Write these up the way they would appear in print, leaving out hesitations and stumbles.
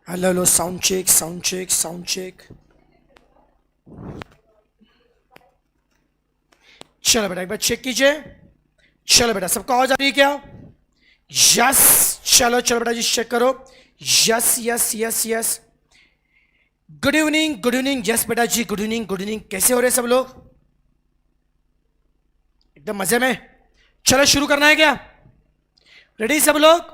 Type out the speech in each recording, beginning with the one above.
Hello hello, sound check sound check sound check. चलो बेटा एक बार चेक कीजिए। चलो बेटा सबको आवाज आ रही है क्या? यस। चलो चलो बेटा जी चेक करो। Yes yes yes yes. Good evening good evening. Yes बेटा जी गुड इवनिंग गुड इवनिंग। कैसे हो रहे सब लोग? एकदम मजे में। चलो शुरू करना है क्या? रेडी सब लोग?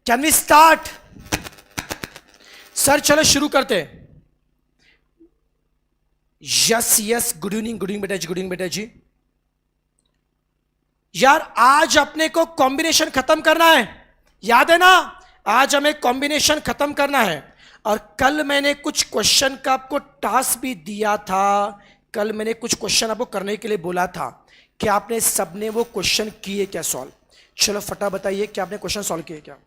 Can we start? सर चलो शुरू करते हैं। Yes yes good evening good evening बेटा जी गुड इवनिंग बेटा जी। यार आज अपने को कॉम्बिनेशन खत्म करना है, याद है ना? आज हमें कॉम्बिनेशन खत्म करना है। और कल मैंने कुछ क्वेश्चन का आपको टास्क भी दिया था। कल मैंने कुछ क्वेश्चन आपको करने के लिए बोला था कि आपने सबने वो क्वेश्चन किए क्या सॉल्व? चलो फटा बताइए कि आपने क्वेश्चन सॉल्व किए क्या?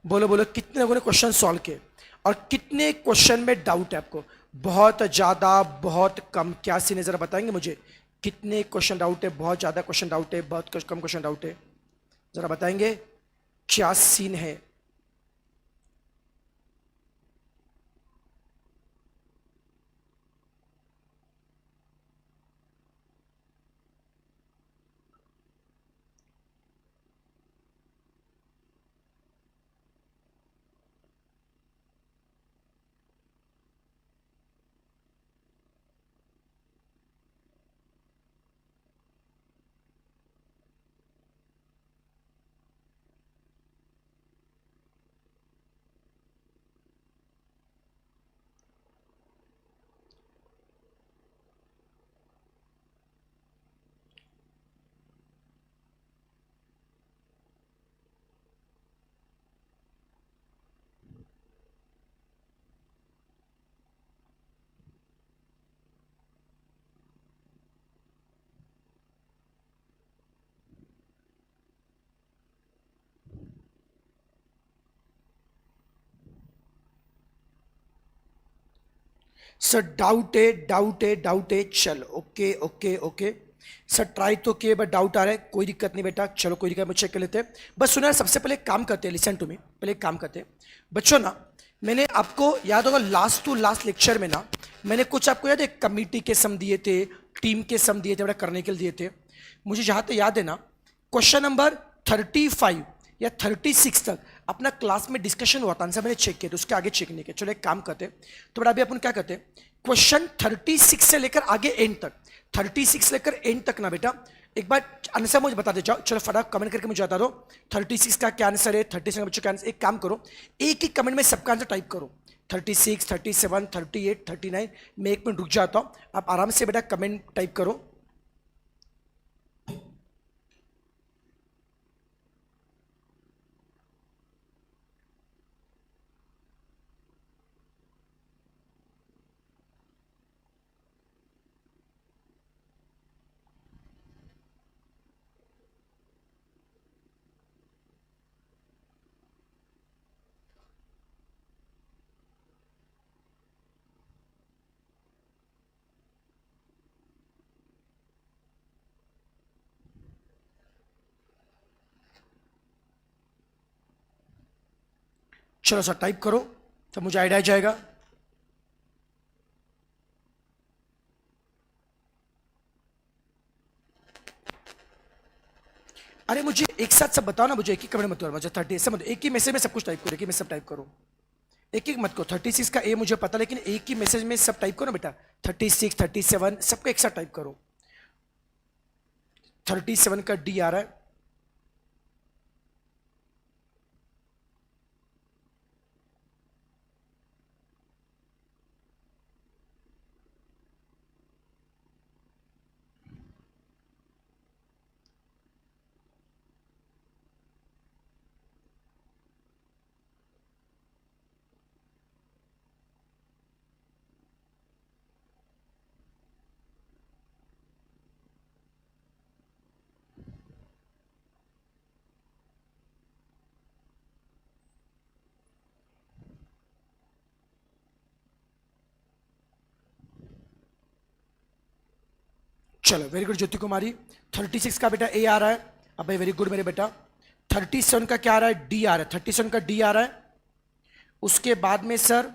बोलो बोलो कितने लोगों ने क्वेश्चन सॉल्व किए और कितने क्वेश्चन में डाउट है आपको? बहुत ज्यादा, बहुत कम? क्या सीन है जरा बताएंगे मुझे? कितने क्वेश्चन डाउट है? बहुत ज्यादा क्वेश्चन डाउट है, बहुत कम क्वेश्चन डाउट है? जरा बताएंगे क्या सीन है? सर डाउट है डाउट है डाउट है। चलो okay okay okay. Sir try तो किए बट डाउट आ रहा है। कोई दिक्कत नहीं बेटा, चलो कोई दिक्कत, चेक कर लेते हैं। बस सुना, सबसे पहले एक काम करते हैं, लिसन टू मी, पहले एक काम करते हैं बच्चों ना। मैंने आपको याद होगा लास्ट टू लास्ट लेक्चर में ना, मैंने कुछ आपको याद है कमिटी के सम दिए थे, टीम के सम दिए थे, बेटा करने के लिए दिए थे। मुझे जहां तक याद है ना, क्वेश्चन नंबर 35 या 36 तक अपना क्लास में डिस्कशन हुआ था, आंसर मैंने चेक किया, तो उसके आगे चेक नहीं किया। चलो एक काम करते हैं, तो बेटा अभी अपन क्या करते हैं, क्वेश्चन 36 से लेकर आगे एंड तक, 36 लेकर एंड तक ना बेटा एक बार आंसर मुझे बता दे जाओ। चलो फटाफट कमेंट करके मुझे बता दो 36 का क्या आंसर है, 36 का बच्चों का आंसर। एक काम करो, एक ही कमेंट में सबका आंसर टाइप करो, 36, 37, 38, 39। मैं एक मिनट रुक जाता हूं, आप आराम से बेटा कमेंट टाइप करो। चलो सर टाइप करो, तो मुझे आइडिया जाएगा। अरे मुझे एक साथ सब बताओ ना, मुझे एक ही कमेंट मत करो, मुझे 30 ऐसे मत, एक ही मैसेज में सब कुछ टाइप करो, एक ही में सब टाइप करो। एक एक मत करो, 36 का ए मुझे पता, लेकिन एक ही मैसेज में सब टाइप करो बेटा। 36, 37 सबको एक साथ टाइप करो। 37 का डी आ रहा है। चलो वेरी गुड ज्योति कुमारी। 36 का बेटा ए आ रहा है। अब वेरी गुड मेरे बेटा। 37 का क्या आ रहा है? डी आ रहा है। 37 का डी आ रहा है। उसके बाद में सर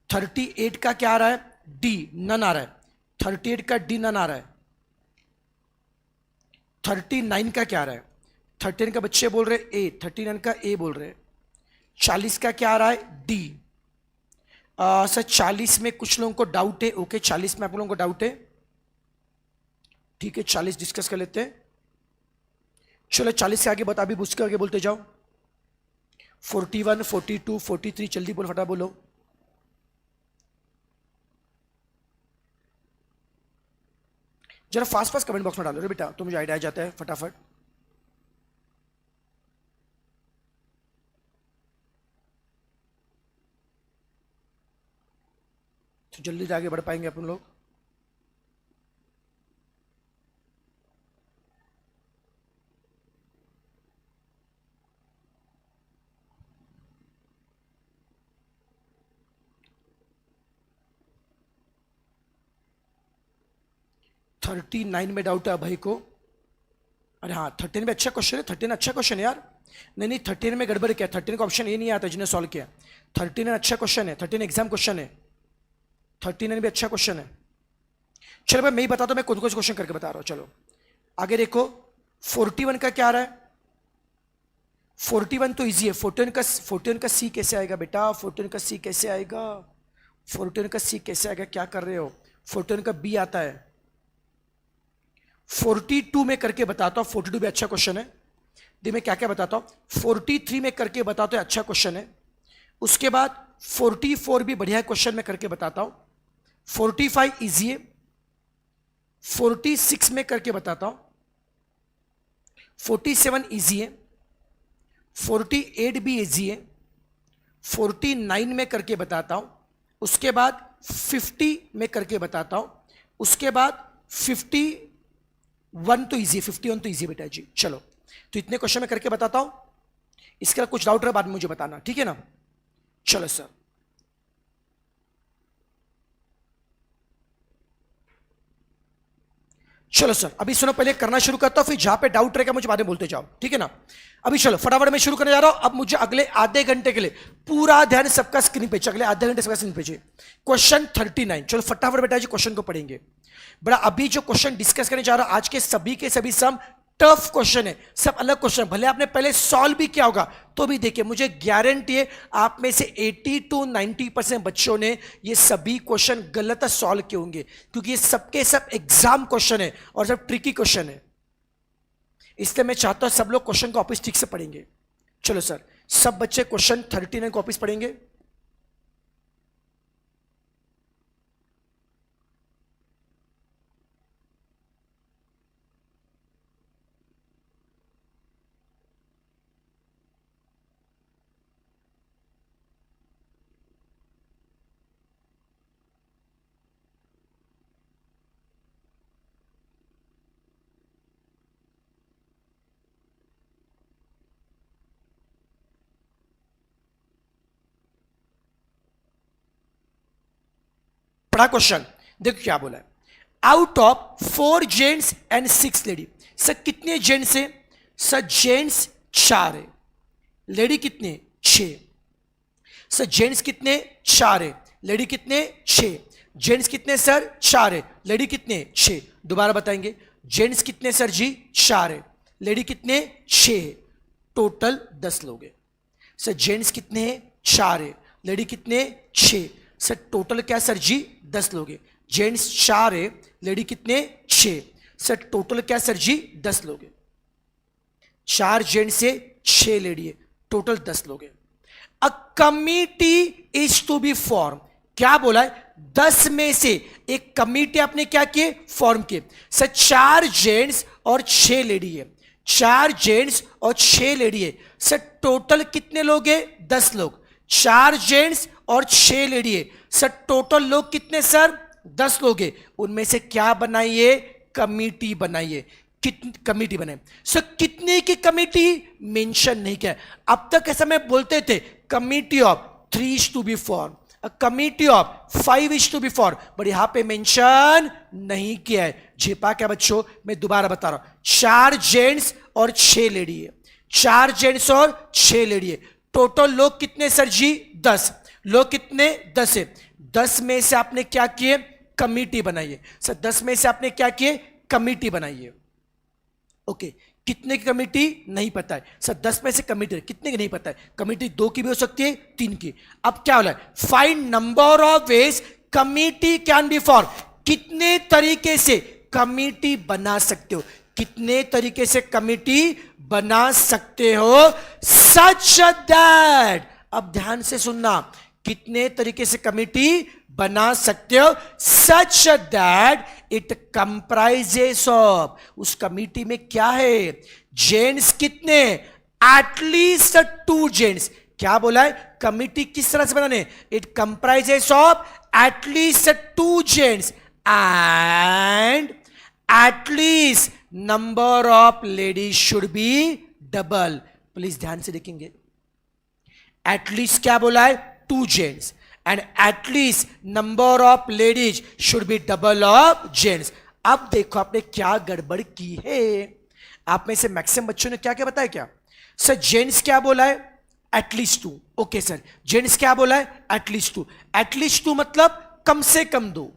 38 का क्या आ रहा है? डी नन आ रहा है। 38 का डी नन आ रहा है। 39 का क्या आ रहा है? 39 का बच्चे बोल रहे ए, 39 का ए बोल रहे। 40 का क्या आ रहा है? डी। सर 40 में कुछ लोगों को डाउट है। ओके 40 में आप लोगों को डाउट है, ठीक है 40 डिस्कस कर लेते हैं। चलो 40 से आगे बता, अभी उसके आगे बोलते जाओ। 41, 42, 43 जल्दी बोलो, फटा बोलो। जरा फास्ट फास्ट कमेंट बॉक्स में डालो रे बेटा, तो मुझे आइडिया आ जाता है फटाफट। तो जल्दी से आगे बढ़ पाएंगे अपन लोग। थर्टी नाइन में डाउट है भाई को। अरे हाँ 13 में अच्छा क्वेश्चन है। 13 अच्छा क्वेश्चन है यार। नहीं 13 में गड़बड़ क्या? 13 का ऑप्शन ये नहीं आता जिन्हें सॉल्व किया। 13 अच्छा क्वेश्चन है। 13 एग्जाम क्वेश्चन है। 39 भी अच्छा क्वेश्चन है। चलो भाई मैं ही बताता हूं, मैं कौन कौन से क्वेश्चन करके बता रहा हूं। चलो आगे देखो। 41 का क्या आ रहा है? 41 तो इजी है। 41 का सी कैसे आएगा बेटा? 41 का सी कैसे आएगा? 41 का सी कैसे आएगा? क्या कर रहे हो? 41 का बी आता है। 42 में करके बताता हूं। 42 भी अच्छा क्वेश्चन है। देखिए मैं क्या क्या बताता हूं। 43 में करके बताता हूं, अच्छा क्वेश्चन है। उसके बाद 44 भी बढ़िया क्वेश्चन में करके बताता हूं। 45 इजी है। 46 में करके बताता हूं। 47 इजी है। 48 भी इजी है। 49 में करके बताता हूं। उसके बाद 50 में करके बताता हूं। उसके बाद 51 तो इजी है। 51 तो इजी बेटा जी। चलो तो इतने क्वेश्चन में करके बताता हूं। इसके कुछ डाउट रहा बाद में मुझे बताना, ठीक है ना? चलो सर। चलो सर अभी सुनो, पहले करना शुरू करता हूं, फिर जहां पे डाउट रहेगा मुझे बाद में बोलते जाओ, ठीक है ना? अभी चलो फटाफट मैं शुरू करने जा रहा हूं। अब मुझे अगले आधे घंटे के लिए पूरा ध्यान सबका स्क्रीन पे, अगले आधे घंटे सबका स्क्रीन पे। क्वेश्चन 39। चलो फटाफट बेटा जी क्वेश्चन को पढ़ेंगे। बड़ा अभी जो क्वेश्चन डिस्कस करने जा रहा हूं आज के सभी सम टफ क्वेश्चन है, सब अलग क्वेश्चन। भले आपने पहले सॉल्व भी किया होगा तो भी देखिए, मुझे गारंटी है आप में से 80 to 90% बच्चों ने ये सभी क्वेश्चन गलत सॉल्व किए होंगे, क्योंकि ये सबके सब एग्जाम क्वेश्चन है और सब ट्रिकी क्वेश्चन है। इसलिए मैं चाहता हूं सब लोग क्वेश्चन को वापस ठीक से पढ़ेंगे। चलो सर सब बच्चे क्वेश्चन 39 को वापस पढ़ेंगे। पढ़ा क्वेश्चन, देखो क्या बोला है। Out of 4 gents and 6 lady. Sir कितने जेंट्स है? सर जेंट्स 4 है, लेडी कितने? 6। सर जेंट्स कितने? 4 है, लेडी कितने? 6। जेंट्स कितने सर? 4 है, लेडी कितने? 6। दोबारा बताएंगे। जेंट्स कितने सर जी? 4 है, लेडी कितने? 6 है। टोटल 10 लोग हैं। सर जेंट्स कितने हैं? 4 है, लेडी कितने? 6। सर टोटल क्या सर जी? 10 लोग हैं। जेंट्स 4 है, लेडी कितने? 6। सर टोटल क्या सर जी? 10 लोग हैं। 4 जेंट्स से 6 लेडी है, टोटल 10 लोग हैं। A committee is to be form. क्या बोला है? 10 में से एक कमिटी आपने क्या किए? फॉर्म किए। सर 4 जेंट्स और 6 लेडी है। 4 जेंट्स और 6 लेडी है। सर टोटल कितने लोग हैं? 10 लोग। 4 जेंट्स और 6 लेडी है। सर टोटल लोग कितने सर? 10 लोग हैं। उनमें से क्या बनाइए? कमिटी बनाइए। कितनी कमिटी बने? सर कितने की कमिटी? मेंशन नहीं किया। अब तक ऐसा मैं बोलते थे committee of 3 to be form. Committee of 5:4, but यहां पे मेंशन नहीं किया है। झेपा क्या बच्चों, मैं दोबारा बता रहा हूं, 4 जेंट्स और 6 लेडी है, 4 जेंट्स और 6 लेडी है। टोटल लोग कितने सर जी, 10 लोग, कितने, 10 है। 10 में से आपने क्या किए, कमिटी बनाइए। सर 10 में से आपने क्या किए, कमिटी बनाइए। ओके, कितने की कमिटी नहीं पता है सर, 10 में से कमिटी कितने की नहीं पता है। कमिटी 2 की भी हो सकती है, 3 की। अब क्या हो रहा है, find number of ways committee can be form, कितने तरीके से कमिटी बना सकते हो, कितने तरीके से कमिटी बना सकते हो, सच दैट, अब ध्यान से सुनना, कितने तरीके से कमिटी बना सकते हो, such that it comprises of, उस कमिटी में क्या है, जेंट्स कितने, एटलीस्ट 2 जेंट्स। क्या बोला है, कमिटी किस तरह से बनाने, it comprises of at least 2 gents and at least number of ladies should be double. Please ध्यान से देखेंगे, एटलीस्ट क्या बोला है, 2 gents and at least number of ladies should be double of gents. अब देखो आपने क्या गड़बड़ की है, आप में से मैक्सिमम बच्चों ने क्या क्या बताया, क्या सर, जेंट्स क्या बोला है, एटलीस्ट 2। ओके सर, जेंट्स क्या बोला है, एटलीस्ट 2, एटलीस्ट 2 मतलब कम से कम 2।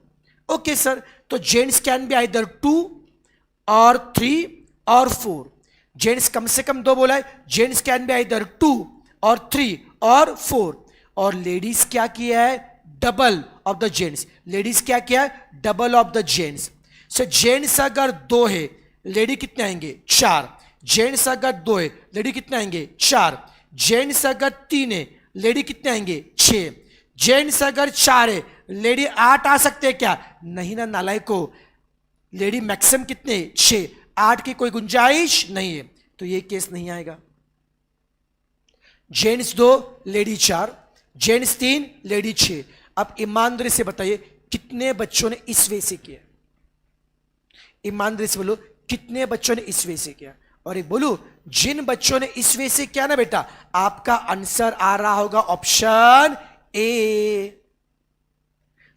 ओके सर, तो जेंट्स कैन बी आइदर 2 और 3 और 4। जेंट्स कम से कम 2 बोला है, जेंट्स कैन बी आइदर 2 और 3 और 4। और लेडीज क्या किया है, double of the gents, ladies क्या किया है, double of the gents. So gents अगर 2 है, लेडी कितने आएंगे, 4। जेंट्स अगर 2 है, लेडी कितने आएंगे, 4। जेंट्स अगर 3 है, लेडी कितने आएंगे, 6। जेंट्स अगर 4 है, लेडी 8 आ सकते हैं क्या, नहीं ना नालायको, लेडी मैक्सिमम कितने, 6, 8 की कोई गुंजाइश नहीं है, तो ये केस नहीं आएगा। Gents 2 lady 4, gents 3 lady 6। अब ईमानदारी से बताइए कितने बच्चों ने इस वे से किया, ईमानदारी से बोलो कितने बच्चों ने इस वे से किया। और एक बोलू, जिन बच्चों ने इस वे से किया ना बेटा, आपका आंसर आ रहा होगा ऑप्शन ए।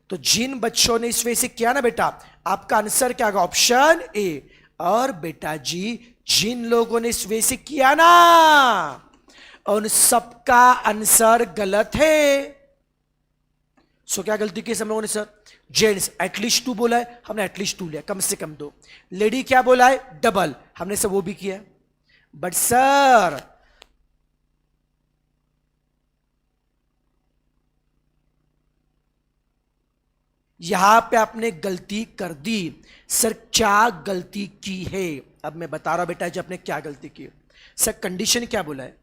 तो जिन बच्चों ने इस वे से किया ना बेटा, आपका आंसर क्या होगा, ऑप्शन ए। और बेटा जी जिन लोगों ने इस वे से किया ना, उन सबका आंसर गलत है। सो क्या गलती की हम लोगों ने सर, जेंट्स एटलीस्ट 2 बोला है, हमने एटलीस्ट 2 लिया, कम से कम 2। लेडी क्या बोला है, डबल, हमने सब वो भी किया। बट सर यहां पे आपने गलती कर दी। सर क्या गलती की है, अब मैं बता रहा हूं बेटा जी आपने क्या गलती की। सर कंडीशन क्या बोला है,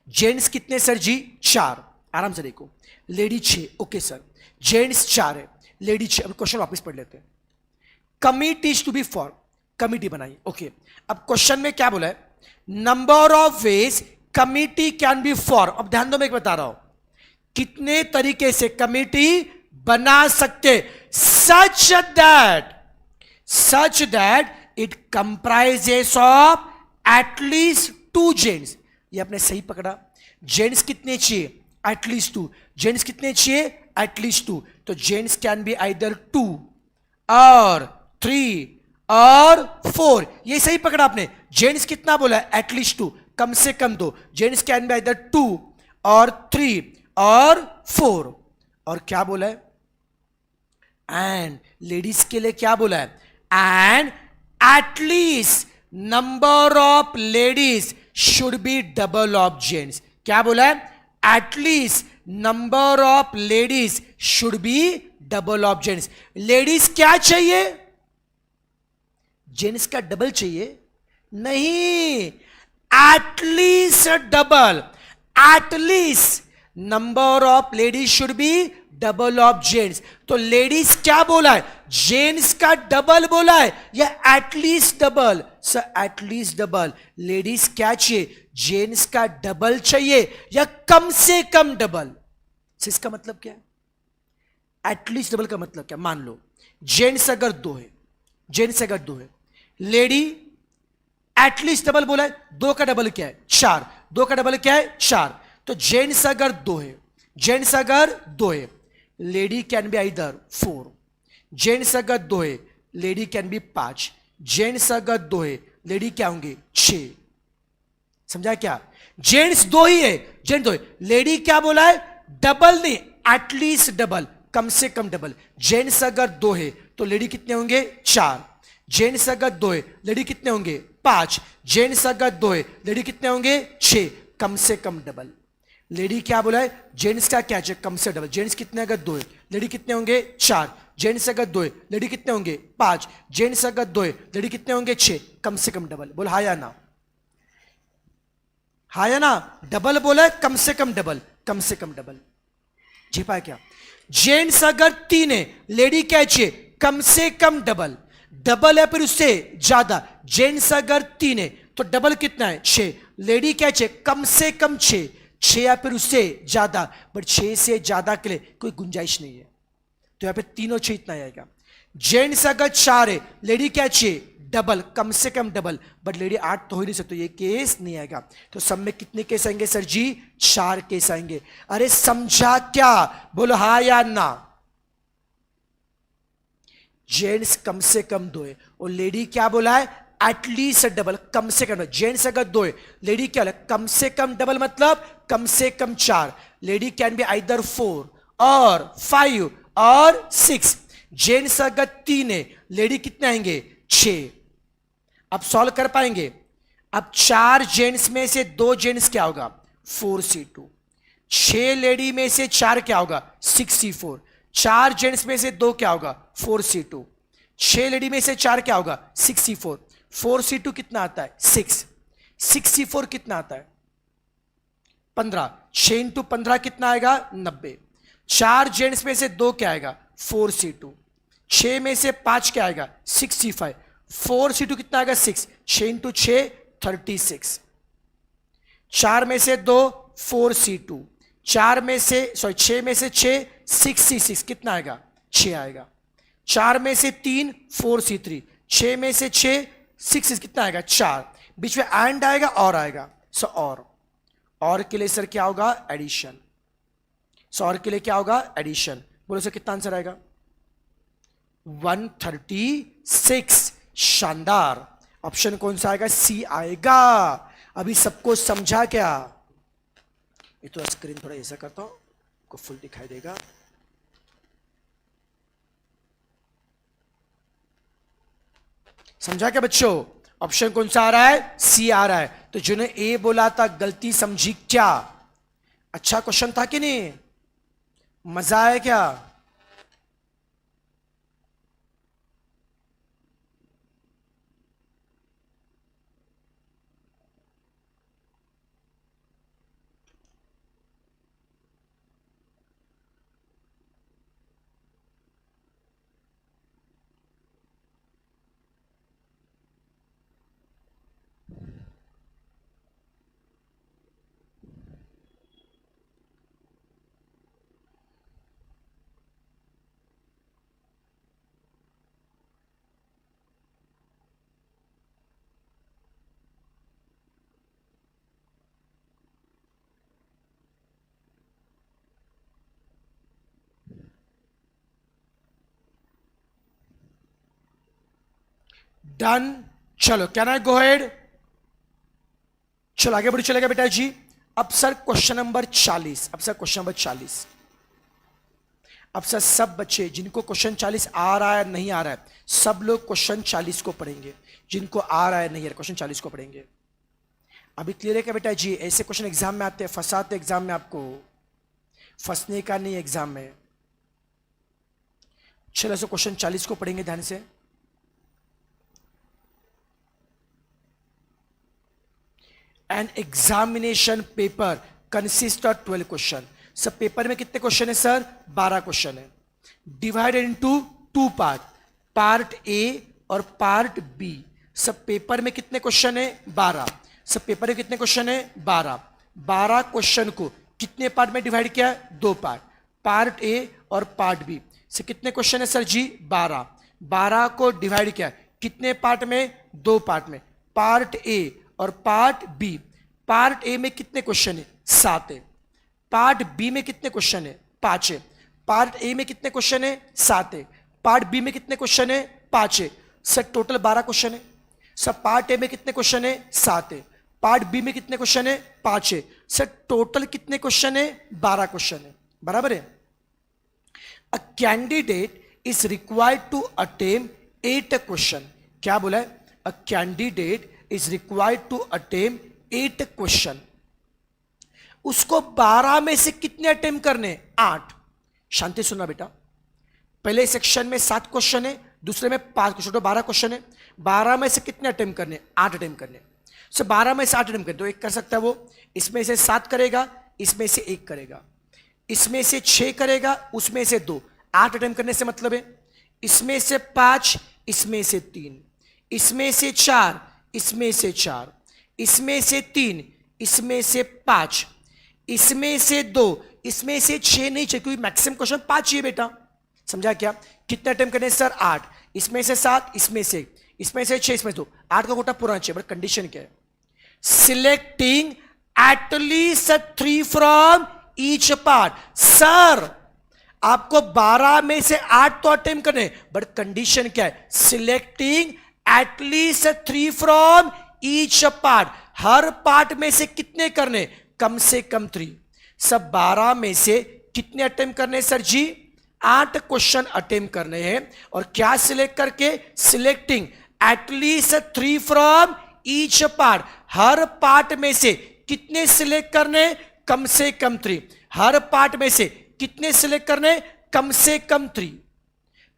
जेंट्स कितने सर जी, 4, आराम से देखो, लेडी 6। ओके सर, जेंट्स 4 है, लेडी 6। अब क्वेश्चन वापस पढ़ लेते हैं, committee is to be form, committee बनाई। ओके, अब क्वेश्चन में क्या बोला है, number of ways committee can be form. अब ध्यान दो, मैं एक बता रहा हूं, कितने तरीके से कमिटी बना सकते, such that it comprises of at least 2 gents. ये आपने सही पकड़ा, जेंट्स कितने चाहिए, एटलीस्ट 2। जेंट्स कितने चाहिए, एटलीस्ट 2। तो जेंट्स कैन बी आइदर 2 और 3 और 4। ये सही पकड़ा आपने, जेंट्स कितना बोला है, एटलीस्ट 2, कम से कम 2। जेंट्स कैन बी आइदर 2 और 3 और 4। और क्या बोला है, एंड लेडीज के लिए क्या बोला है, and at least number of ladies should be double of gents. क्या बोला है, at least number of ladies should be double of gents. Ladies क्या चाहिए, जेंट्स का डबल चाहिए नहीं, at least double, at least number of ladies should be double of gents. तो ladies क्या बोला है, जेंट्स का डबल बोला है या at least double, sir at least double. Ladies क्या चाहिए, जेंट्स का डबल चाहिए या कम से कम डबल। इसका मतलब क्या है, एटलीस्ट डबल का मतलब क्या, मान लो जेंट्स अगर 2 है, जेंट्स अगर 2 है, लेडी एटलीस्ट डबल बोला है, 2 का डबल क्या है, 4, 2 का डबल क्या है, 4। तो जेंट्स अगर 2 है, जेंट्स अगर दो है, lady can be either 4, gents अगर दो है, लेडी कैन बी 5, जेंट्स अगर दो है, लेडी क्या होंगे 6। समझा क्या? जेंट्स दो ही है, जेंट्स दो है, लेडी क्या बोला है? डबल नहीं, एटलीस्ट डबल, कम से कम डबल। जेंट्स अगर दो है तो लेडी कितने होंगे? 4। जेंट्स अगर दो है, लेडी कितने होंगे? 5। जेंट्स अगर दो है, लेडी कितने होंगे? 6, कम से कम डबल। लेडी क्या बोला है? जेंट्स का क्या है? कम से डबल। जेंट्स कितने अगर दो है, लेडी कितने होंगे? 4। जेंट्स अगर दो है, लेडी कितने होंगे? 5। जेंट्स अगर दो है, लेडी कितने होंगे? 6, कम से कम डबल। बोल हाँ या ना? हाँ या ना? डबल बोला है, कम से कम डबल, कम से कम डबल। जी पाए क्या? जेंट्स अगर 3 है, लेडी क्या चाहिए? कम से कम डबल। डबल है फिर उससे ज्यादा। जेंट्स अगर 3 है तो डबल कितना है? 6। लेडी क्या चाहिए? कम से कम 6, 6 या फिर उससे ज्यादा, बट 6 से ज्यादा के लिए कोई गुंजाइश नहीं है, तो यहां पे 3 और 6 इतना आएगा। जेंट्स अगर 4 है, लेडी क्या चाहिए? डबल, कम से कम डबल, बट लेडी 8 तो हो ही नहीं सकते, ये केस नहीं आएगा। तो सब में कितने केस आएंगे सर जी? 4 केस आएंगे। अरे समझा क्या? बोलो हाँ या ना? जेंट्स कम से कम 2 है और लेडी क्या बोला है? एटलीस्ट डबल, कम से कम। जेंट्स अगर 2 है, लेडी क्या है? कम से कम डबल, मतलब कम से कम 4। लेडी कैन बी आइदर 4 और 5 और 6। जेंट्स अगर 3 है, लेडी कितने आएंगे? 6। अब सॉल्व कर पाएंगे? अब 4 जेंट्स में से 2 जेंट्स क्या होगा? 4c2। 6 लेडी में से 4 क्या होगा? 6c4। 4 जेंट्स में से 2 क्या होगा? 4c2। 6 लेडी में से 4 क्या होगा? 6c4। 4c2 कितना आता है? 6। 6c4 कितना आता है? 15। 6 इंटू 15 कितना आएगा? 90। 4 जेंट्स में से 2 क्या आएगा? 4c2। 6 में से 5 क्या आएगा? 6c5। 4c2 कितना आएगा? 6। 6 इंटू 6 36। 4 में से 2 4c2। 4 में से 6 में से 6 6c6 कितना आएगा? 6 आएगा। 4 में से 3 4c3। 6 में से 6 6 कितना आएगा? 4। बीच में एंड आएगा और आएगा, सो और के लिए सर क्या होगा? एडिशन। सो और के लिए क्या होगा? एडिशन। बोलो सर कितना आंसर आएगा? 136। शानदार। ऑप्शन कौन सा आएगा? सी आएगा। अभी सबको समझा क्या? ये तो स्क्रीन थोड़ा ऐसा करता हूं, को फुल दिखाई देगा। समझा क्या बच्चों? ऑप्शन कौन सा आ रहा है? सी आ रहा है। तो जिन्होंने ए बोला था गलती समझी क्या? अच्छा क्वेश्चन था कि नहीं? मजा आया क्या? डन। चलो कैन आई गो हेड? चलो आगे बढ़ी चलेगा बेटा जी। अब सर क्वेश्चन नंबर 40। अब सर क्वेश्चन नंबर 40। अब सर सब बच्चे जिनको क्वेश्चन 40 आ रहा है नहीं आ रहा है, सब लोग क्वेश्चन 40 को पढ़ेंगे। जिनको आ रहा है नहीं आ रहा, क्वेश्चन 40 को पढ़ेंगे। अभी क्लियर है क्या बेटा जी? ऐसे क्वेश्चन एग्जाम में आते हैं, फंसाते एग्जाम में आपको, फंसने का नहीं एग्जाम में। चलो सो क्वेश्चन 40 को पढ़ेंगे ध्यान से। An examination paper consist of 12 question. सब पेपर में कितने क्वेश्चन है सर? 12 क्वेश्चन है। Divided into 2 part, part A और पार्ट बी। सब पेपर में कितने क्वेश्चन है? 12। सब पेपर में कितने क्वेश्चन है? 12। 12 क्वेश्चन को कितने पार्ट में डिवाइड किया है? 2 पार्ट, पार्ट ए और पार्ट बी से कितने क्वेश्चन है सर जी? 12। 12 को डिवाइड किया कितने पार्ट में? 2 पार्ट में, पार्ट ए और पार्ट बी। पार्ट ए में कितने क्वेश्चन है? 7 है। पार्ट बी में कितने क्वेश्चन है? 5 है। पार्ट ए में कितने क्वेश्चन है? 7 है। पार्ट बी में कितने क्वेश्चन है? 5 है। सर टोटल 12 क्वेश्चन है। सर पार्ट ए में कितने क्वेश्चन है? 7 है। पार्ट बी में कितने क्वेश्चन है? 5 है। सर टोटल कितने क्वेश्चन है? 12 क्वेश्चन है। बराबर है। A candidate is required to attempt 8 question. क्या बोला है? A candidate is required to attempt 8 question. उसको 12 में से कितने अटेम्प्ट करने? 8। शांति सुनना बेटा, पहले सेक्शन में 7 क्वेश्चन है, दूसरे में 5 क्वेश्चन, तो 12 क्वेश्चन है। 12 में से कितने अटेम्प्ट करने? 8 अटेम्प्ट करने। सो 12 में से 8 अटेम्प्ट करने, तो एक कर सकता है वो, इसमें से 7 करेगा, इसमें से 1 करेगा, इसमें से 6 करेगा, उसमें से 2। 8 अटेम्प्ट करने से मतलब है इसमें से 5, इसमें से 3, इसमें से 4, इसमें से 4, इसमें से 3, इसमें से 5, इसमें से 2, इसमें से 6 नहीं चाहिए क्योंकि मैक्सिमम क्वेश्चन 5 चाहिए बेटा। समझा क्या? कितने अटेम्प्ट करने सर? 8। इसमें से 7, इसमें से 1, इसमें से 6, इसमें से 2। 8 का कोटा पूरा चाहिए, बट कंडीशन क्या है? Selecting at least 3 from each part. Sir आपको 12 में से 8 तो अटेम्प्ट करने, बट कंडीशन क्या है? Selecting at least 3 from each part. Her part में से कितने करने? कम से कम 3। सब 12 में से कितने अटेम्प्ट करने सर जी? 8 क्वेश्चन अटेम्प्ट करने हैं। और क्या सिलेक्ट करके? Selecting at least 3 from each part. Her part में से कितने सिलेक्ट करने? कम से कम 3। हर पार्ट में से कितने सिलेक्ट करने? कम से कम 3।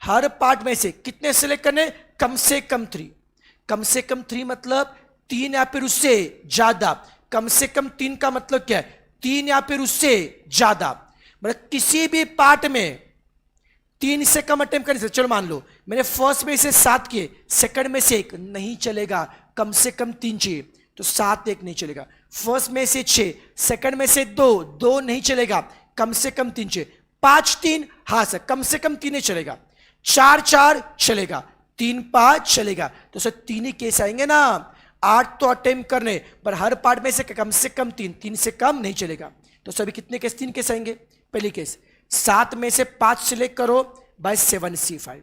हर पार्ट में से कितने सिलेक्ट करने? कम से कम 3। कम से कम 3 मतलब 3 या फिर उससे ज्यादा। कम से कम 3 का मतलब क्या है? 3 या फिर उससे ज्यादा। मतलब किसी भी पार्ट में 3 से कम अटेम्प्ट करने से, चलो मान लो मैंने फर्स्ट में से 7 किए, सेकंड में से 1 नहीं चलेगा, कम से कम 3 चाहिए, तो 7 1 नहीं चलेगा। फर्स्ट में से 6, सेकंड में से 2 2 नहीं चलेगा, कम से कम 3 चाहिए। 5 3, हाँ सर, कम से कम 3 ही चलेगा। 4 4 चलेगा, 3 5 चलेगा, तो सर 3 ही केस आएंगे ना। 8 तो अटेम्प्ट करने, पर हर पार्ट में से कम 3, 3 से कम नहीं चलेगा। तो सभी कितने केस? 3 केस आएंगे। पहली केस 7 में से 5 सिलेक्ट करो बाय 7C5,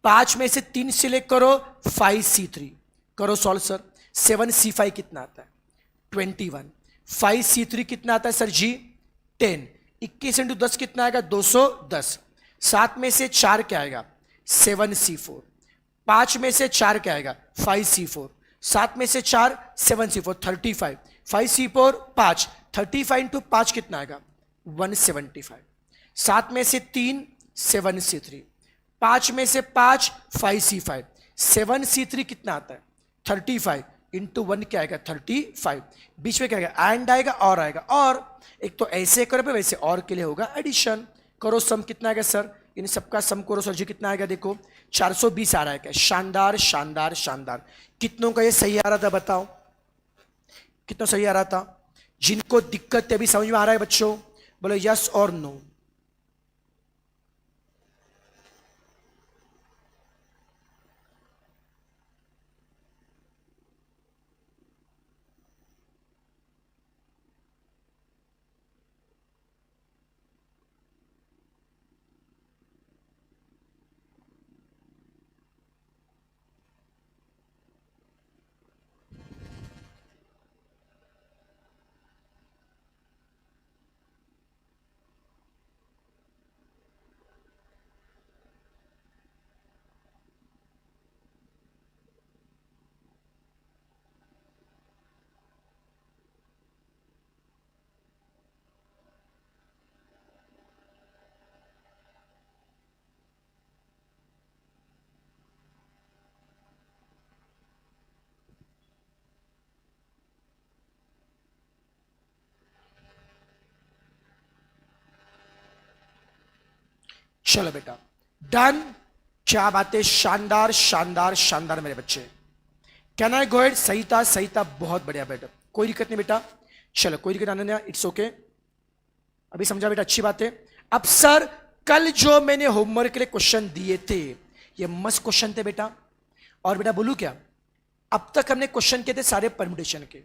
5 में से 3 सिलेक्ट करो 5C3, करो सॉल्व सर। 7C5 कितना आता है? 21। 5C3 कितना आता है सर जी? 10। 21 इंटू 10 कितना आएगा? 210। 7 में से 4 क्या आएगा? 7C4। 5 में से 4 क्या आएगा? 5C4। 7 में से 4 7C4, 35। 5C4 5, 35 इंटू 5 कितना आएगा? 175। 7 में से 3 7C3, 5 में से 5 5C5, 7C3 कितना आता है? 35 इंटू 1 क्या आएगा? 35। बीच में क्या आएगा? एंड आएगा और आएगा। और एक तो ऐसे करो वैसे और के लिए होगा एडिशन। करो सम कितना आएगा सर? इन सबका सम करो सर जी, कितना आएगा? देखो 420 आ रहा है क्या? शानदार शानदार शानदार। कितनों का ये सही आ रहा था बताओ? कितना सही आ रहा था? जिनको दिक्कत है अभी समझ में आ रहा है बच्चों? बोलो यस और नो। चलो बेटा डन। क्या बात है? शानदार शानदार शानदार मेरे बच्चे। Can I go head? सही था सही था, बहुत बढ़िया बेटा, कोई दिक्कत नहीं बेटा। चलो कोई दिक्कत नहीं, इट्स ओके। अभी समझा बेटा, अच्छी बात है। अब सर कल जो मैंने होमवर्क के लिए क्वेश्चन दिए थे ये मस्त क्वेश्चन थे बेटा। और बेटा बोलूं क्या, अब तक हमने क्वेश्चन किए थे सारे परम्यूटेशन के।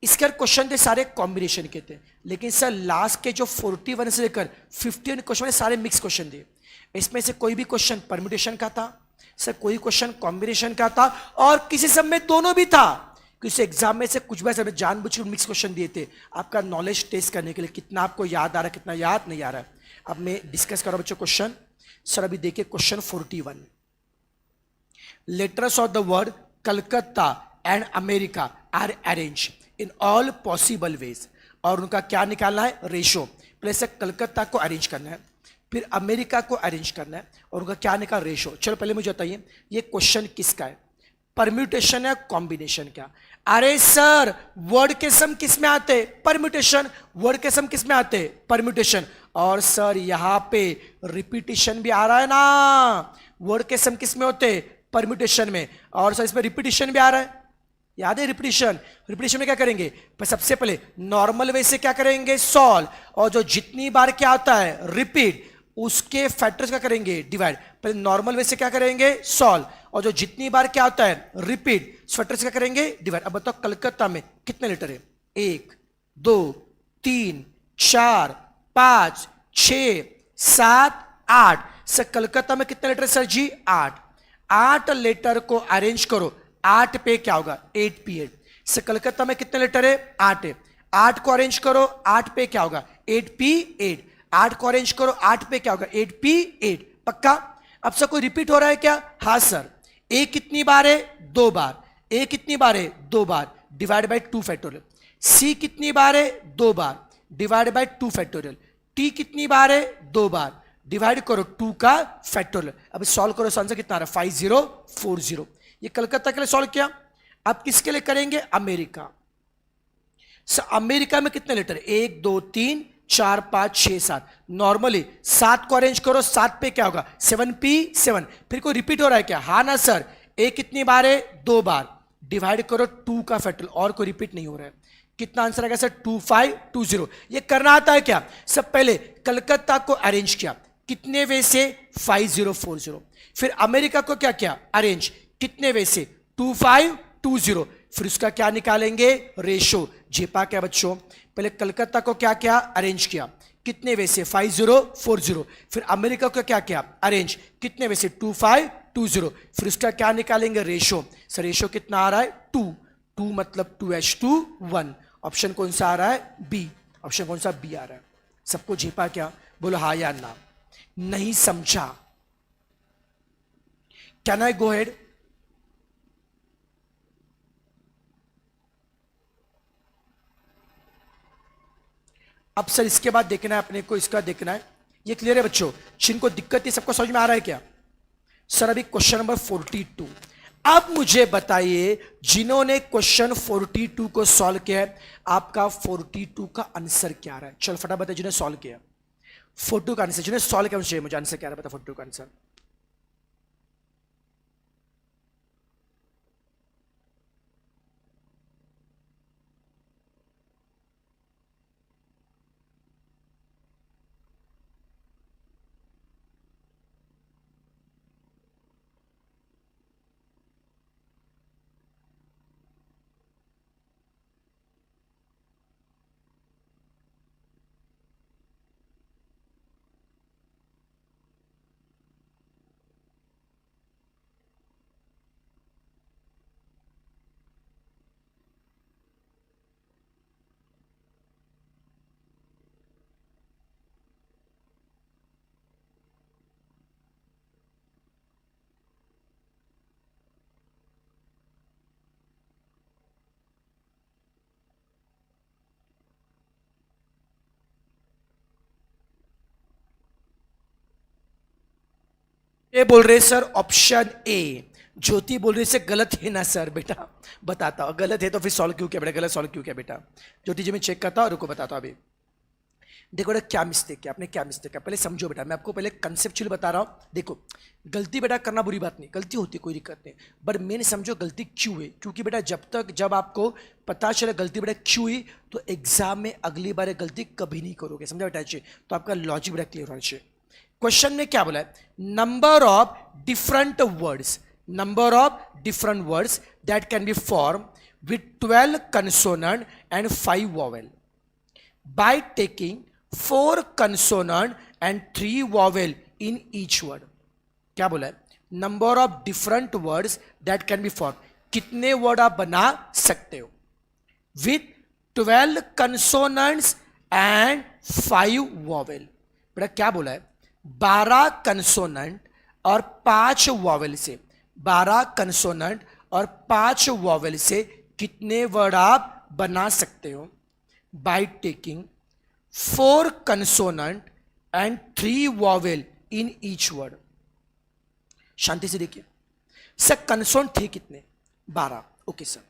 इसके क्वेश्चन थे सारे कॉम्बिनेशन के थे, लेकिन सर लास्ट के जो 41 से लेकर 51 क्वेश्चन सारे मिक्स क्वेश्चन थे। इसमें से कोई भी क्वेश्चन परम्यूटेशन का था सर, कोई क्वेश्चन कॉम्बिनेशन का था, और किसी सब में दोनों भी था। किसी एग्जाम में से कुछ भी सर जानबूझ के मिक्स क्वेश्चन दिए थे आपका नॉलेज टेस्ट करने के लिए, कितना आपको याद आ रहा है कितना याद नहीं आ रहा है। अब मैं डिस्कस कर रहा हूं बच्चों क्वेश्चन। सर अभी देखिए question 41, letters of the word Calcutta and America are arrange in all possible ways, और उनका क्या निकालना है, रेशो। पहले से कलकत्ता को अरेंज करना है, फिर अमेरिका को अरेंज करना है, और उनका क्या निकाल, रेशो। चलो पहले मुझे बताइए ये क्वेश्चन किसका है, परम्यूटेशन है कॉम्बिनेशन क्या। अरे सर वर्ड के सम किस में आते, परम्यूटेशन। वर्ड के सम किस में आते, परम्यूटेशन। और सर यहां पे रिपीटिशन भी आ रहा है ना, वर्ड के सम किस में होते, परम्यूटेशन में, और सर इसमें रिपीटिशन भी आ रहा है, याद है रिपीटिशन। रिपीटिशन में क्या करेंगे, पर सबसे पहले नॉर्मल वे से क्या करेंगे, सॉल्व, और जो जितनी बार क्या आता है, रिपीट, उसके फैक्टर्स क्या करेंगे, डिवाइड। पहले नॉर्मल वे से क्या करेंगे, सॉल्व, और जो जितनी बार क्या आता है, रिपीट, फैक्टर्स क्या करेंगे, डिवाइड। अब बताओ कलकत्ता में कितने लेटर है, 1 2 3 4 5 6 7 8। सर कलकत्ता में कितने लेटर है सर जी, 8। 8 लेटर को अरेंज करो, 8 पे क्या होगा, 8p8। सर कलकत्ता में कितने लेटर है, 8 है। 8 को अरेंज करो, 8 पे क्या होगा, 8p8। 8 को अरेंज करो, 8 पे क्या होगा, 8p8। पक्का। अब सर कोई रिपीट हो रहा है क्या, हाँ सर। ए कितनी बार है, 2 बार। ए कितनी बार है, 2 बार, डिवाइड बाय 2 फैक्टोरियल। सी कितनी बार है, 2 बार, डिवाइड बाय 2 फैक्टोरियल। टी कितनी बार है, 2 बार, डिवाइड करो 2 का फैक्टोरियल। अब सॉल्व करो, आंसर कितना आ रहा है, 5040। ये कलकत्ता के लिए सॉल्व किया। अब किसके लिए करेंगे, अमेरिका। सर अमेरिका में कितने लेटर, 1 2 3 4 5 6 7। नॉर्मली 7 को अरेंज करो, 7 पे क्या होगा, 7p7। फिर कोई रिपीट हो रहा है क्या, हाँ ना सर। ए कितनी बार है, 2 बार, डिवाइड करो 2 का फैक्टोरियल, और कोई रिपीट नहीं हो रहा है। कितना आंसर आएगा सर, 2520। ये करना आता है क्या, सब पहले कलकत्ता को अरेंज किया, कितने वे से, 5040। फिर अमेरिका को क्या किया, अरेंज, कितने वे से, 2520। फिर उसका क्या निकालेंगे, रेशो। जेपा क्या बच्चों, पहले कलकत्ता को क्या किया, अरेंज किया, कितने वे से, 5040। फिर अमेरिका को क्या किया, अरेंज, कितने वे से, 2520। फिर उसका क्या निकालेंगे, रेशो। सर रेशो कितना आ रहा है, 2 मतलब 2:1। ऑप्शन कौन सा आ रहा है, बी। ऑप्शन कौन सा, बी आ रहा है। सबको जेपा क्या, बोलो हाँ या ना। नहीं समझा, कैन आई गो हेड। अब सर इसके बाद देखना है अपने को, इसका देखना है। ये क्लियर है बच्चों, जिनको दिक्कत है सबको समझ में आ रहा है क्या। सर अभी क्वेश्चन नंबर 42। अब मुझे बताइए जिन्होंने क्वेश्चन 42 को सॉल्व किया है, आपका 42 का आंसर क्या आ रहा है। चल फटाफट बताइए जिन्होंने सॉल्व किया 42 का आंसर, जिन्होंने सॉल्व किया मुझे आंसर क्या आ रहा है, बता 42 का आंसर। ये बोल रहे सर ऑप्शन ए। ज्योति बोल रही से गलत है ना सर, बेटा बताता हूं, गलत है तो फिर सॉल्व क्यों किया बेटा, गलत सॉल्व क्यों किया बेटा। ज्योति जी मैं चेक करता हूं, रुको बताता हूं अभी। देखो बेटा क्या मिस्टेक किया आपने, क्या मिस्टेक किया पहले समझो बेटा। मैं आपको पहले कंसेप्चुअली बता रहा हूं। देखो गलती बेटा करना बुरी बात नहीं, गलती होती है कोई दिक्कत नहीं, बट मेन समझो गलती क्यों है। क्योंकि बेटा जब आपको पता चले गलती बेटा क्यों हुई, तो एग्जाम में अगली बार गलती कभी नहीं करोगे, समझा बेटा अच्छे। तो आपका लॉजिक बेटा क्लियर होना चाहिए। क्वेश्चन में क्या बोला है, number of different words that can be form with 12 consonant and 5 vowel by taking 4 consonant and 3 vowel in each word. क्या बोला है? Number of different words that can be form, कितने वर्ड आप बना सकते हो विथ 12 कंसोनेंट्स एंड 5 वॉवेल. बेटा क्या बोला है? 12 कंसोनेंट और 5 वॉवेल से, 12 कंसोनेंट और 5 वॉवेल से कितने वर्ड आप बना सकते हो by taking 4 consonant and 3 vowel in each word. शांति से देखिए सर, कंसोनेंट थे कितने? 12. Okay sir.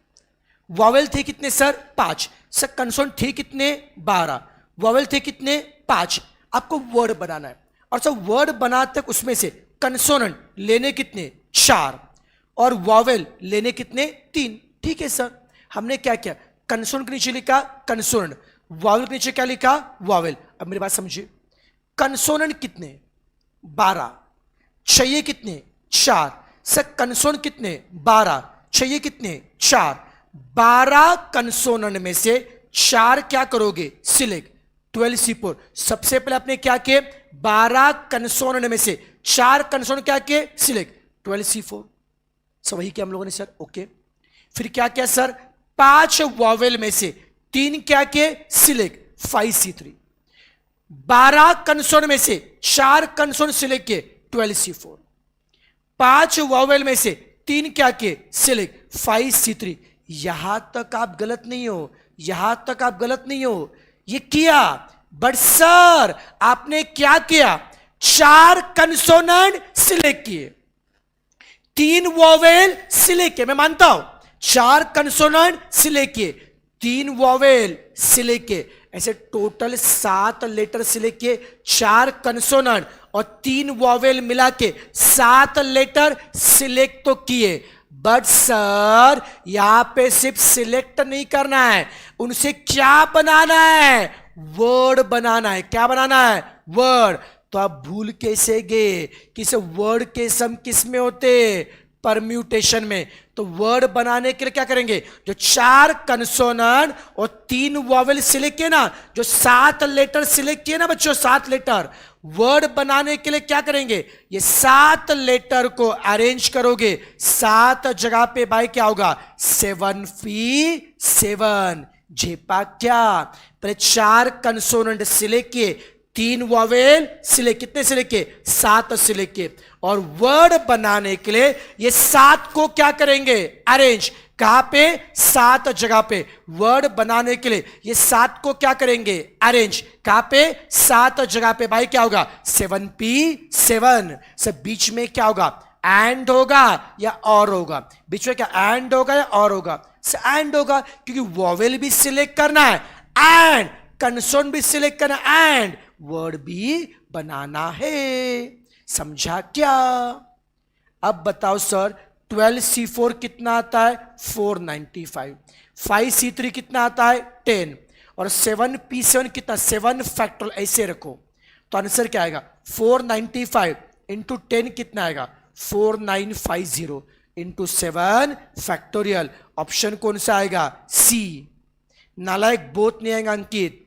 वॉवेल थे कितने सर? 5. सर कंसोनेंट थे कितने? 12. वॉवेल थे कितने? 5. आपको वर्ड बनाना है और सर वर्ड बनाते तक उसमें से कंसोनेंट लेने कितने? 4 और वॉवेल लेने कितने? 3. ठीक है सर, हमने क्या किया? कंसोनेंट के नीचे लिखा कंसोनेंट, वॉवेल के नीचे क्या लिखा? वॉवेल. अब मेरी बात समझिए, कंसोनेंट कितने? 12. चाहिए कितने? 4. सर कंसोनेंट कितने? 12. चाहिए कितने? 4. 12 कंसोनेंट में से 4 क्या करोगे? सिलेक्ट. 12C4. सबसे पहले आपने क्या किए? 12 कंसोनेंट में से 4 कंसोनेंट क्या किए? सिलेक्ट. 12C4. सब वही किया हम लोगों ने सर. ओके. फिर क्या किया सर? 5 वॉवेल में से 3 क्या किए? सिलेक्ट. 5C3. 12 कंसोनेंट में से 4 कंसोनेंट सिलेक्ट किए. 12C4. 5 वॉवेल में से 3 क्या किए? सिलेक्ट. 5C3. यहां तक आप गलत नहीं हो, यहां तक आप गलत नहीं हो. ये किया, बट सर आपने क्या किया? 4 कंसोनेंट सिलेक्ट किए, 3 वॉवेल सिलेक्ट किए. मैं मानता हूं 4 कंसोनेंट सिलेक्ट किए, 3 वॉवेल सिलेक्ट किए, ऐसे टोटल 7 लेटर सिलेक्ट किए. 4 कंसोनेंट और 3 वॉवेल मिला के 7 लेटर सिलेक्ट तो किए, बट सर यहां पे सिर्फ सिलेक्ट नहीं करना है, उनसे क्या बनाना है? वर्ड बनाना है. क्या बनाना है? वर्ड. तो आप भूल कैसे गए कि इस वर्ड के सम किस में होते? परम्यूटेशन में. तो वर्ड बनाने के लिए क्या करेंगे? जो 4 कंसोनेंट और 3 वॉवेल सिलेक्ट किए ना, जो 7 लेटर सिलेक्ट किए ना बच्चों, 7 लेटर, वर्ड बनाने के लिए क्या करेंगे? ये 7 लेटर को अरेंज करोगे 7 जगह पे. बाय क्या होगा? 7P7. झेपा क्या? पहले 4 कंसोनेंट सिलेक्ट किए, 3 वॉवेल सिलेक्ट, कितने सिलेक्ट किए? 7 सिलेक्ट किए. और वर्ड बनाने के लिए ये 7 को क्या करेंगे? अरेंज. कहां पे? 7 जगह पे. वर्ड बनाने के लिए ये 7 को क्या करेंगे? अरेंज. कहां पे? 7 जगह पे. भाई क्या होगा? 7P7. सब बीच में क्या होगा? एंड होगा या और होगा? बीच में क्या एंड होगा या और होगा? एंड होगा, क्योंकि वॉवेल भी सिलेक्ट करना है एंड कंसोनेंट भी सिलेक्ट करना है एंड वर्ड भी बनाना है. समझा क्या? अब बताओ सर 12C4 कितना आता है? 495. 5C3 कितना आता है? 10. और 7P7 कितना? 7 फैक्टोरियल. ऐसे रखो तो आंसर क्या आएगा? 495 इंटू 10 कितना आएगा? 4950 इंटू 7 फैक्टोरियल. ऑप्शन कौन सा आएगा? सी. नालायक बोथ नहीं आएगा अंकित.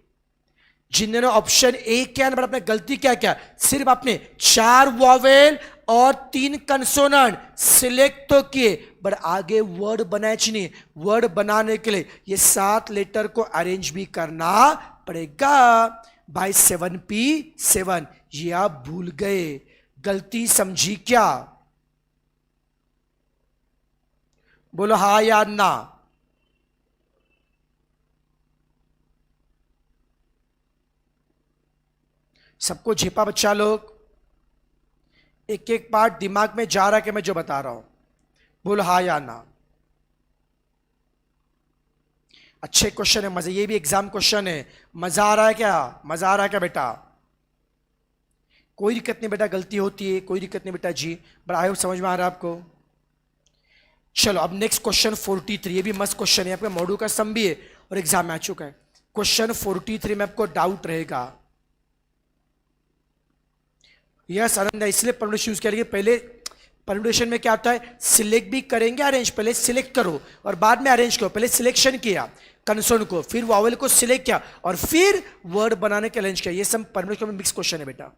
जिन्होंने ऑप्शन ए किया ना, आपने गलती क्या किया? सिर्फ आपने 4 वॉवेल और 3 कंसोनेंट सिलेक्ट तो किए, बट आगे वर्ड बनाए नहीं. वर्ड बनाने के लिए ये 7 लेटर को अरेंज भी करना पड़ेगा. Bye 7P7. ये आप भूल गए, गलती समझी क्या? बोलो हाँ या ना. सबको झेपा बच्चा लोग? एक एक पार्ट दिमाग में जा रहा है कि मैं जो बता रहा हूं? बोलो हाँ या ना. अच्छे क्वेश्चन है, मजा. ये भी एग्जाम क्वेश्चन है. मजा आ रहा है क्या? मजा आ रहा है क्या बेटा? कोई दिक्कत नहीं बेटा, गलती होती है, कोई दिक्कत नहीं बेटा जी. बट आई होप समझ में आ रहा है आपको. चलो अब नेक्स्ट क्वेश्चन 43. ये भी मस्त क्वेश्चन है, आपका मॉड्यूल का सम भी है और एग्जाम में आ चुका है. क्वेश्चन 43 में आपको डाउट रहेगा. यस आनंद, इसलिए परमिशन यूज करेंगे. पहले परम्यूटेशन में क्या होता है, सिलेक्ट भी करेंगे अरेंज, पहले सिलेक्ट करो और बाद में अरेंज करो। पहले सिलेक्शन किया कंसोनेंट को, फिर वॉवेल को सिलेक्ट किया और फिर वर्ड बनाने के अरेंज किया। ये सब परम्यूटेशन में मिक्स क्वेश्चन है बेटा।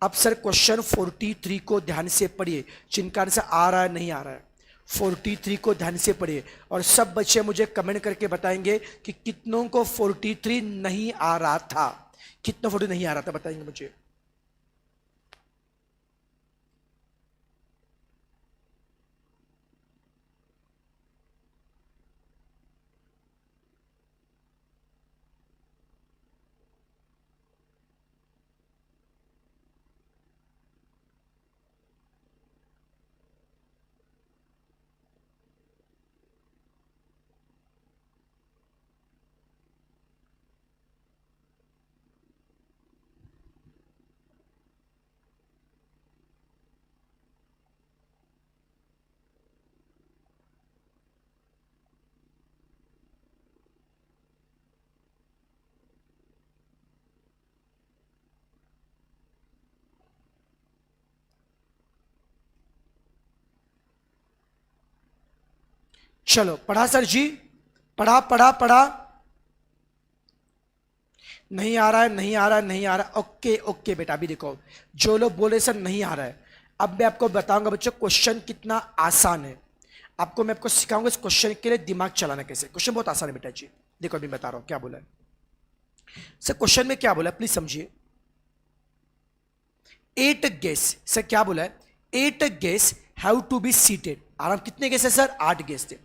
अब सर क्वेश्चन 43 को ध्यान से पढ़िए, जिनका आंसर आ रहा है नहीं आ रहा है 43 को ध्यान से पढ़िए, और सब बच्चे मुझे कमेंट करके बताएंगे कि कितनों को 43 नहीं आ रहा था, कितनों 43 नहीं आ रहा था बताएंगे मुझे। चलो पढ़ा सर जी, पढ़ा पढ़ा पढ़ा, नहीं आ रहा है नहीं आ रहा है नहीं आ रहा। ओके ओके बेटा, अभी देखो जो लोग बोले सर नहीं आ रहा है, अब मैं आपको बताऊंगा बच्चों क्वेश्चन कितना आसान है। आपको मैं आपको सिखाऊंगा इस क्वेश्चन के लिए दिमाग चलाना कैसे। क्वेश्चन बहुत आसान है बेटा जी, देखो अभी बता रहा हूं क्या बोला है सर। क्वेश्चन में क्या बोला प्लीज समझिए। 8 गेस, सर क्या बोला है, 8 guests have to be seated. आराम कितने गेस है सर, 8 गेस थे।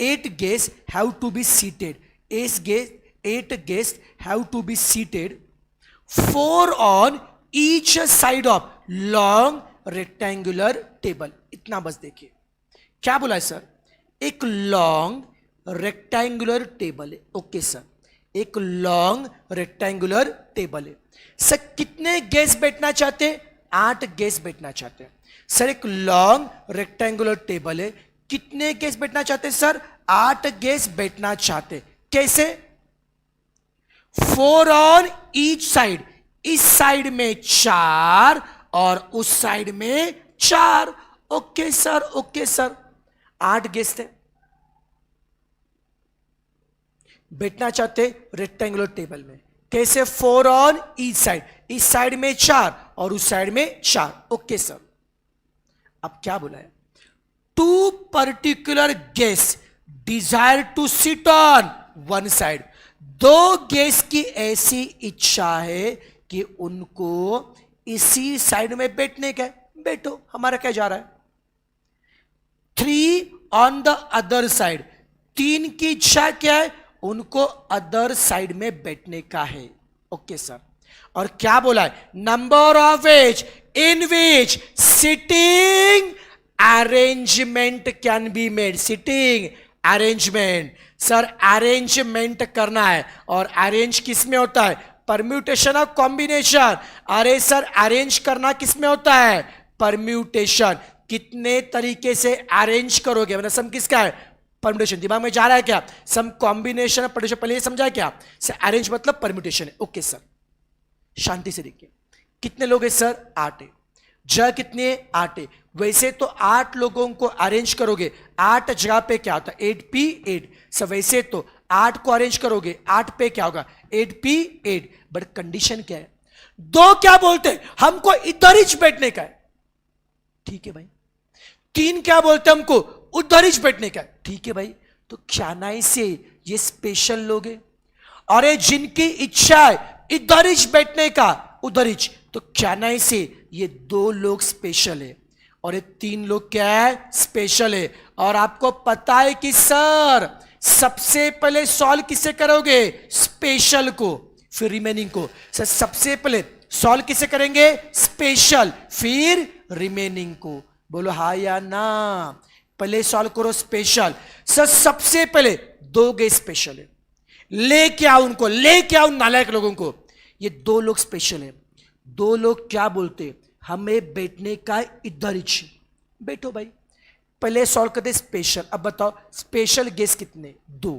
8 guests have to be seated, 8 guests have to be seated 4 on each side of long rectangular table. इतना बस देखिए क्या बोला है सर, एक लॉन्ग रेक्टेंगुलर टेबल है। ओके सर, एक लॉन्ग रेक्टेंगुलर टेबल है। सर कितने गेस बैठना चाहते हैं, 8 गेस बैठना चाहते हैं। सर एक लॉन्ग रेक्टेंगुलर टेबल है, कितने गेस बैठना चाहते हैं सर, 8 गेस बैठना चाहते। कैसे, 4 ऑन ईच साइड, इस साइड में 4 और उस साइड में 4। Okay sir, okay sir, 8 guests थे, बैठना चाहते रेक्टेंगुलर टेबल में। कैसे, 4 ऑन ईच साइड, इस साइड में 4 और उस साइड में 4। ओके सर, अब क्या बोला है, 2 particular guests desire to sit on 1 side. 2 guests की ऐसी इच्छा है कि उनको इसी साइड में बैठने का, बैठो, हमारा क्या जा रहा है। 3 ऑन द अदर साइड, 3 की इच्छा क्या है, उनको अदर साइड में बैठने का है। ओके सर, और क्या बोला है, number of ways in which sitting arrangement can be made. Sitting arrangement, sir arrangement करना है, और अरेंज किस में होता है, परम्यूटेशन और कॉम्बिनेशन। अरे सर अरेंज करना किस में होता है, परम्यूटेशन। कितने तरीके से अरेंज करोगे, मतलब सम किसका है, परम्यूटेशन। दिमाग में जा रहा है क्या, सम कॉम्बिनेशन परम्यूटेशन, पहले ये समझा क्या, सर अरेंज मतलब परम्यूटेशन है। ओके सर, शांति से देखिए, कितने लोग हैं सर, 8 है। जगह कितनी है, 8 है। वैसे तो 8 लोगों को अरेंज करोगे, 8 जगह पे क्या होता है, 8p8। सर वैसे तो 8 को अरेंज करोगे, 8 पे क्या होगा, 8p8। बट कंडीशन क्या है, 2 क्या बोलते हैं, हमको इधर ही बैठने का है, ठीक है भाई। 3 क्या बोलते हैं, हमको उधर ही बैठने का है, ठीक है भाई। तो क्या नाई से ये स्पेशल लोग हैं, और ये जिनकी इच्छा है इधर ही बैठने का, उधर ही, तो क्या नाई से ये 2 लोग स्पेशल है और ये 3 लोग क्या है, स्पेशल है। और आपको पता है कि सर सबसे पहले सॉल्व किसे करोगे, स्पेशल को, फिर रिमेनिंग को। सर सबसे पहले सॉल्व किसे करेंगे, स्पेशल, फिर रिमेनिंग को। बोलो हाँ या ना, पहले सॉल्व करो स्पेशल। सर सबसे पहले 2 गेस स्पेशल है, लेके आओ उनको, लेके आओ नालायक लोगों को। ये 2 लोग स्पेशल है, 2 लोग क्या बोलते, हमें बैठने का इधर ही, बैठो भाई। पहले सॉल्व करते स्पेशल। अब बताओ स्पेशल गेस कितने, 2।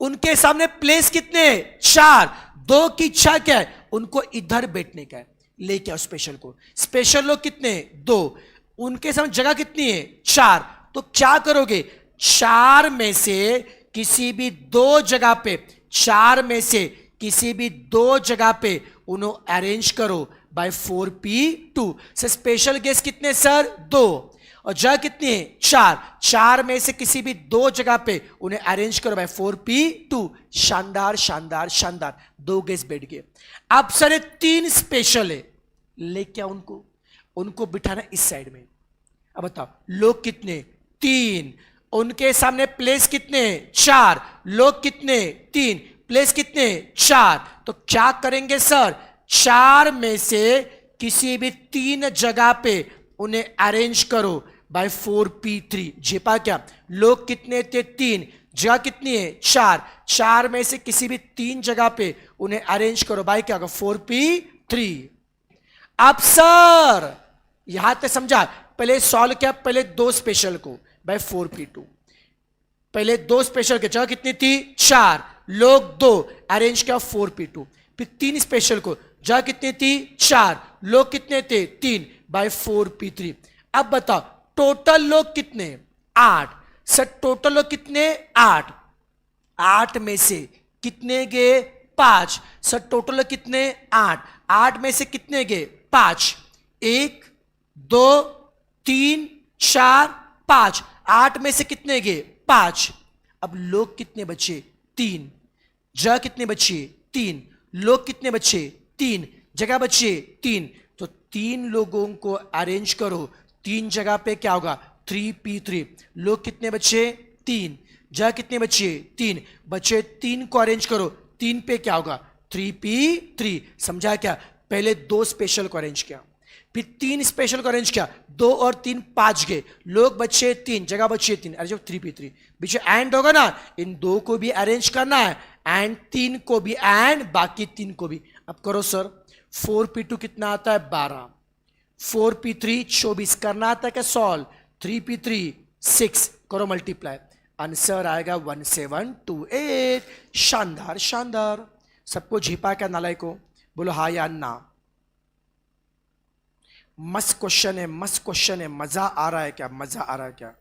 उनके सामने प्लेस कितने, 4। 2 की इच्छा क्या है, उनको इधर बैठने का है, लेके आओ स्पेशल को। स्पेशल लोग कितने, 2। उनके सामने जगह कितनी है? 4। तो क्या करोगे? 4 में से किसी भी 2 जगह पे, 4 में से किसी भी 2 जगह पे उन्हें अरेंज करो by 4p2। Sir special guest कितने सर? 2। और जगह कितनी है? 4। 4 में से किसी भी 2 जगह पे उन्हें अरेंज करो बाय 4p2। शानदार शानदार शानदार, 2 गेस्ट बैठ गए। अब सर 3 स्पेशल है, ले क्या उनको बिठाना इस साइड में। अब बताओ लोग कितने? 3। उनके सामने प्लेस कितने? 4। लोग कितने? 3। प्लेस कितने? 4। तो क्या करेंगे सर? 4 में से किसी भी 3 जगह पे उन्हें अरेंज करो बाय 4p3। झेपा क्या? लोग कितने थे? 3। जगह कितनी है? 4। 4 में से किसी भी 3 जगह पे उन्हें अरेंज करो बाय क्या? 4p3। अब सर यहां तक समझा? पहले सॉल्व किया, पहले 2 स्पेशल को बाय 4p2। पहले 2 स्पेशल के जगह कितनी थी? 4। लोग 2 अरेंज किया 4p2। फिर 3 स्पेशल को जगह कितनी थी? 4। लोग कितने थे? 3 बाय 4p3। अब बताओ टोटल लोग कितने? 8। सर टोटल लोग कितने? 8। 8 में से कितने गए? 5। सर टोटल लोग कितने? 8। 8 में से कितने गए? 5। 1 2 3 4 5। 8 में से कितने गए? 5। अब लोग कितने बचे? 3। जगह कितने बचे? 3। लोग कितने बचे? 3। जगह बचे? 3। तो 3 लोगों को अरेंज करो 3 जगह पे, क्या होगा? 3p3। लोग कितने बचे? 3। जगह कितने बचे? 3। बचे 3 को अरेंज करो 3 पे, क्या होगा? 3p3। समझा क्या? पहले 2 स्पेशल को अरेंज किया, फिर 3 स्पेशल को अरेंज किया, 2 और 3 5 गए, लोग बचे 3, जगह बचे 3, अरे जो 3p3 बीच एंड होगा ना, इन 2 को भी अरेंज करना है एंड 3 को भी एंड बाकी 3 को भी। अब करो सर, 4p2 कितना आता है? 12। 4p3 24 करना आता है क्या सॉल्व? 3p3 6 करो मल्टीप्लाई, आंसर आएगा 1728। शानदार शानदार। सबको झेपा क्या नालायक को? बोलो हाँ या ना। मस्त क्वेश्चन है, मस्त क्वेश्चन है। मजा आ रहा है क्या? मजा आ रहा है क्या?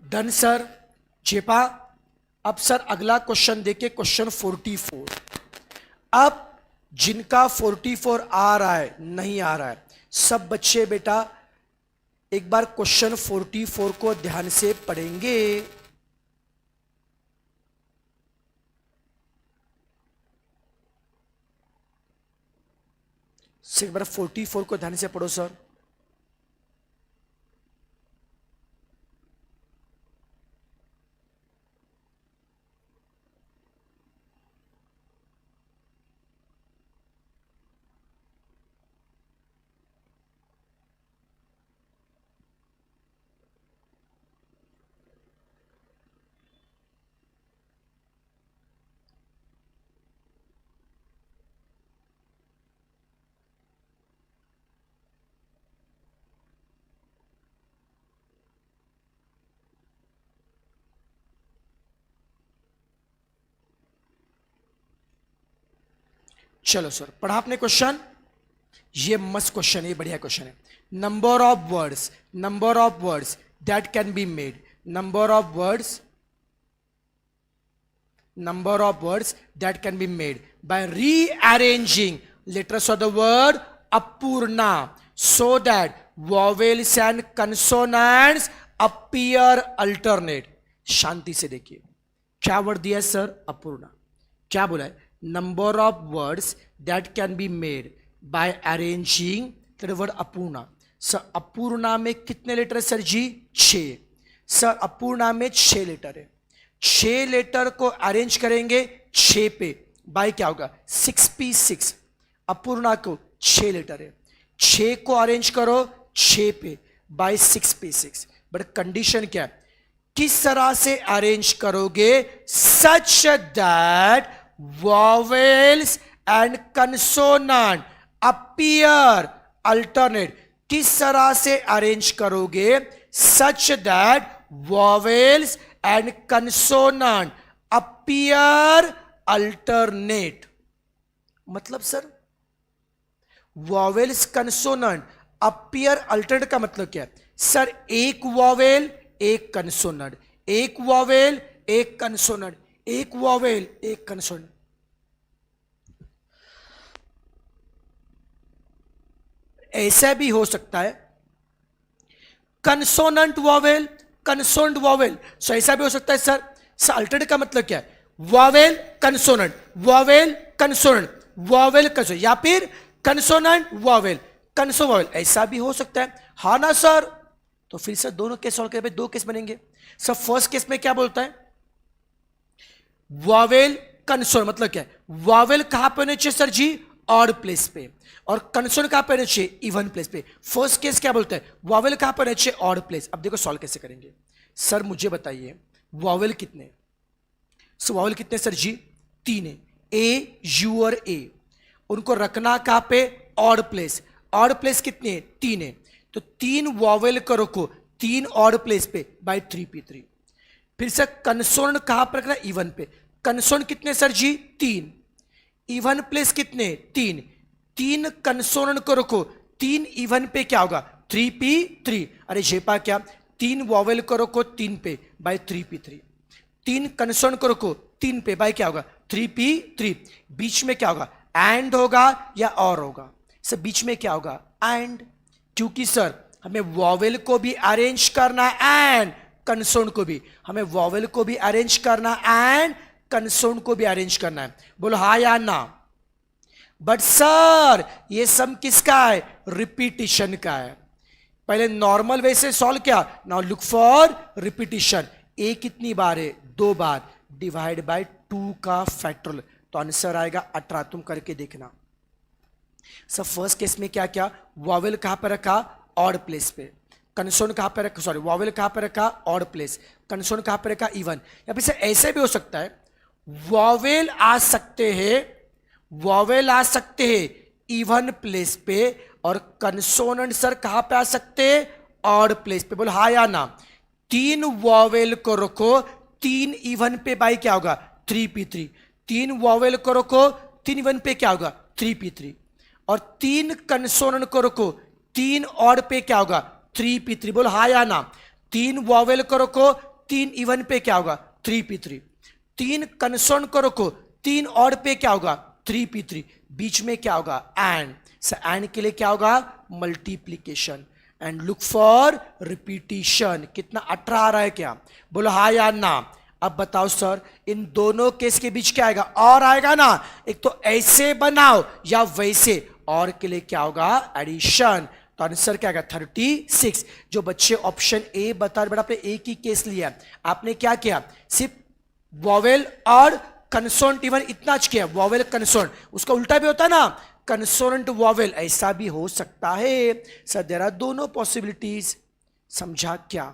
डन सर, चेपा। अब सर अगला क्वेश्चन देखिए, क्वेश्चन 44। अब जिनका 44 आ रहा है, नहीं आ रहा है, सब बच्चे बेटा एक बार क्वेश्चन 44 को ध्यान से पढ़ेंगे। एक बार 44 को ध्यान से पढ़ो सर। चलो सर, पढ़ा आपने क्वेश्चन? ये मस्त क्वेश्चन है, ये बढ़िया क्वेश्चन है। Number of words that can be made, number of words that can be made by rearranging letters of the word Apurna so that vowels and consonants appear alternate. शांति से देखिए, क्या वर्ड दिया है सर? अपूर्णा। क्या बोला है? Number of words that can be made bye arranging, word Apurna. Sir Apurna में कितने लेटर है सर जी? 6। सर अपूर्णा में 6 लेटर है, 6 लेटर को अरेंज करेंगे 6 पे, बाय क्या होगा? 6p6। अपूर्णा को 6 लेटर है, 6 को अरेंज करो 6 पे, बाय 6p6। बट कंडीशन क्या है? किस तरह से अरेंज करोगे? Such that vowels and consonant appear alternate. किस तरह से अरेंज करोगे? Such that vowels and consonant appear alternate. मतलब sir vowels consonant appear alternate का मतलब क्या है? सर एक वॉवेल एक कंसोनेंट, एक वॉवेल एक कंसोनेंट, एक वॉवेल एक कंसोनेंट। ऐसा भी हो सकता है कंसोनेंट वॉवेल कंसोनेंट वॉवेल। सो ऐसा भी हो सकता है सर। सर अल्टरनेट का मतलब क्या है? Vowel consonant, vowel consonant, vowel consonant, या फिर कंसोनेंट वॉवेल कंसो वॉवेल। ऐसा भी हो सकता है, हाँ ना सर? तो फिर सर दोनों केस सॉल्व करें, दो केस बनेंगे। सर फर्स्ट केस में क्या बोलता है? वॉवेल कंसोनेंट मतलब क्या है? वॉवेल कहां पे होने चाहिए सर जी? ऑड प्लेस पे। और कंसोनेंट कहां पे होने चाहिए? इवन प्लेस पे। फर्स्ट केस क्या बोलता है? वॉवेल कहां पे होने चाहिए? Odd place. अब देखो सॉल्व कैसे करेंगे। सर मुझे बताइए वॉवेल कितने? सो वॉवेल कितने सर जी? 3 है, ए यू और ए। उनको रखना कहां पे? Odd place. ऑड प्लेस कितने? 3 है, तो 3 वॉवेल को रखो 3 ऑड प्लेस पे, बाय 3p3। फिर से कंसोनेंट कहां पर रखना? इवन पे। कंसोनेंट कितने सर जी? 3। इवन प्लेस कितने? 3। 3 कंसोनेंट को रखो 3 इवन पे, क्या होगा? 3p3। अरे जेपा क्या? 3 वॉवेल को रखो 3 पे, बाय 3p3। 3 कंसोनेंट को रखो 3 पे, बाय क्या होगा? 3p3। बीच में क्या होगा? एंड होगा या और होगा? सर बीच में क्या होगा? एंड। क्योंकि सर हमें वॉवेल को भी अरेंज करना एंड कंसोनेंट को भी, हमें वॉवेल को भी अरेंज करना एंड कंसोनेंट को भी अरेंज करना है। बोलो हाँ या ना? बट सर ये सम किसका है? रिपीटिशन का है। पहले नॉर्मल वे से सॉल्व किया, नाउ लुक फॉर रिपीटिशन। ए कितनी बार है? 2 बार, डिवाइड बाय 2 का फैक्टोरियल, तो आंसर आएगा 18। तुम करके देखना। सब फर्स्ट केस में क्या क्या? वॉवेल कहां पर रखा? ऑड प्लेस पे। कंसोनेंट कहां पर रखा? सॉरी वॉवेल कहां पर रखा? Odd place. कंसोनेंट कहां पर रखा? इवन। या फिर ऐसे भी हो सकता है वॉवेल आ सकते हैं, वॉवेल आ सकते हैं इवन प्लेस पे, और कंसोनेंट सर कहां पे आ सकते हैं? ऑड प्लेस पे। बोलो हाँ या ना? 3 वॉवेल को रखो 3 इवन पे, बाई क्या होगा? 3p3। 3 वॉवेल को रखो 3 इवन पे, क्या होगा? 3p3। और 3 कंसोनेंट को रखो 3 ऑड पे, क्या होगा? 3p3। बोलो हाँ या ना? 3 वॉवेल को रखो 3 इवन पे, क्या होगा? 3p3। 3 कंसोनेंट को रखो 3 ऑड पे, क्या होगा? 3p3। बीच में क्या होगा? एंड। एंड के लिए क्या होगा? Multiplication. And look for repetition. कितना? 18 आ रहा है क्या? बोलो हाँ या ना? अब बताओ सर इन दोनों केस के बीच क्या आएगा? और आएगा ना? एक तो ऐसे बनाओ या वैसे, और के लिए क्या होगा? एडिशन। तो आंसर क्या आएगा? 36। जो बच्चे ऑप्शन ए बता रहे, बेटा आपने एक ही केस लिया, आपने क्या किया? सिर्फ वॉवेल और कंसोनेंट इवन इतना किया, वॉवेल कंसोनेंट। उसका उल्टा भी होता है ना, कंसोनेंट वॉवेल, ऐसा भी हो सकता है। सर देयर आर दोनों पॉसिबिलिटीज। समझा क्या?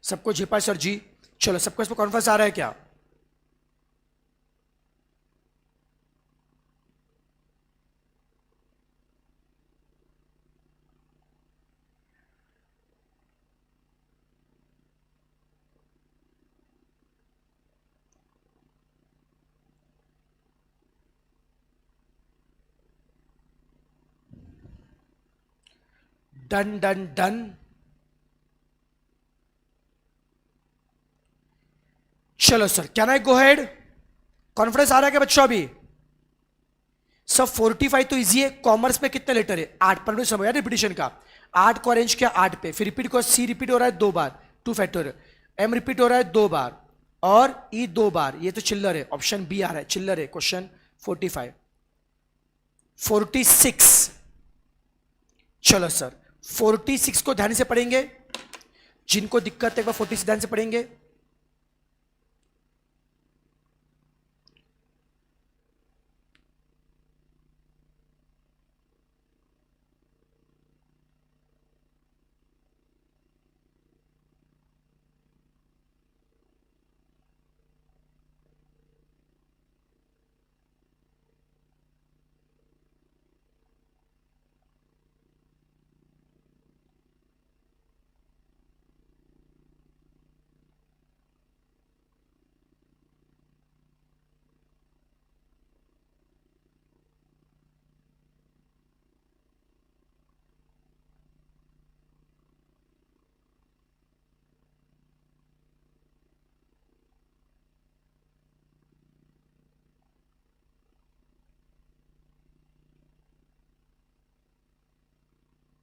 सबको झेपा सर जी? चलो सबको इस पर कॉन्फिडेंस आ रहा है क्या? Done done done. चलो sir can I go head? Confidence आ रहा है क्या बच्चों अभी? सब 45 तो इजी है। कॉमर्स में कितने लेटर है? 8 पर समझ रिपीटेशन का। 8 को अरेंज किया 8 पे, फिर रिपीट को सी रिपीट हो रहा है 2 बार 2 फैक्टर, एम रिपीट हो रहा है 2 बार और ई 2 बार। ये तो चिल्लर है, ऑप्शन बी आ रहा है चिल्लर है। क्वेश्चन 45 46। चलो सर 46 को ध्यान से पढ़ेंगे, जिनको दिक्कत है वह 46 ध्यान से पढ़ेंगे।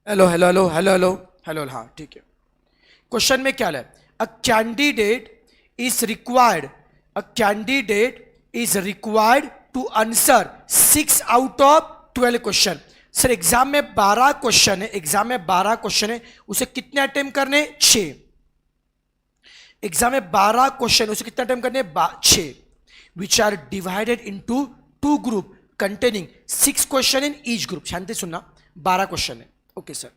Hello hello hello hello hello hello, हाँ ठीक है। क्वेश्चन में क्या है? A candidate is required, a candidate is required to answer 6 out of 12 question. Sir exam में 12 क्वेश्चन है, एग्जाम में 12 क्वेश्चन है, उसे कितने अटेम्प्ट करने? 6। एग्जाम में 12 क्वेश्चन, उसे कितने अटेम्प्ट करने? 6, which are divided into 2 group containing 6 question in each group. शांति सुनना, 12 क्वेश्चन है। ओके सर,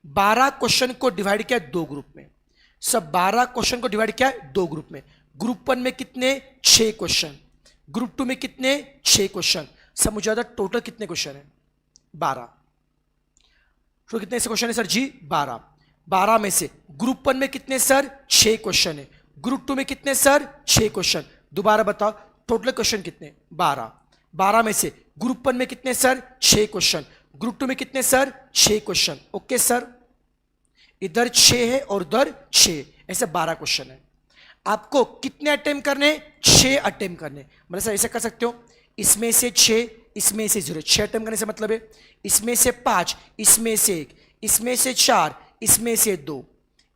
12 क्वेश्चन को डिवाइड किया 2 ग्रुप में। सब 12 क्वेश्चन को डिवाइड किया 2 ग्रुप में। ग्रुप 1 में कितने? 6 क्वेश्चन। ग्रुप 2 में कितने? 6 क्वेश्चन। सब मुझे ज्यादा टोटल कितने क्वेश्चन है? 12। तो कितने से क्वेश्चन है सर जी? 12। 12 में से ग्रुप 1 में कितने सर? 6 क्वेश्चन है। ग्रुप 2 में कितने सर? 6 क्वेश्चन। दोबारा बताओ टोटल क्वेश्चन कितने? 12। 12 में से ग्रुप 1 में कितने सर? 6 क्वेश्चन। ग्रुप 2 में कितने सर? 6 क्वेश्चन। ओके सर, इधर 6 है और उधर 6, ऐसे 12 क्वेश्चन है। आपको कितने अटेम्प्ट करने? 6 अटेम्प्ट करने। मतलब सर ऐसे कर सकते हो, इसमें से 6, इसमें से 0। 6 अटेम्प्ट करने से मतलब है इसमें से 5, इसमें से 1, इसमें से 4, इसमें से 2,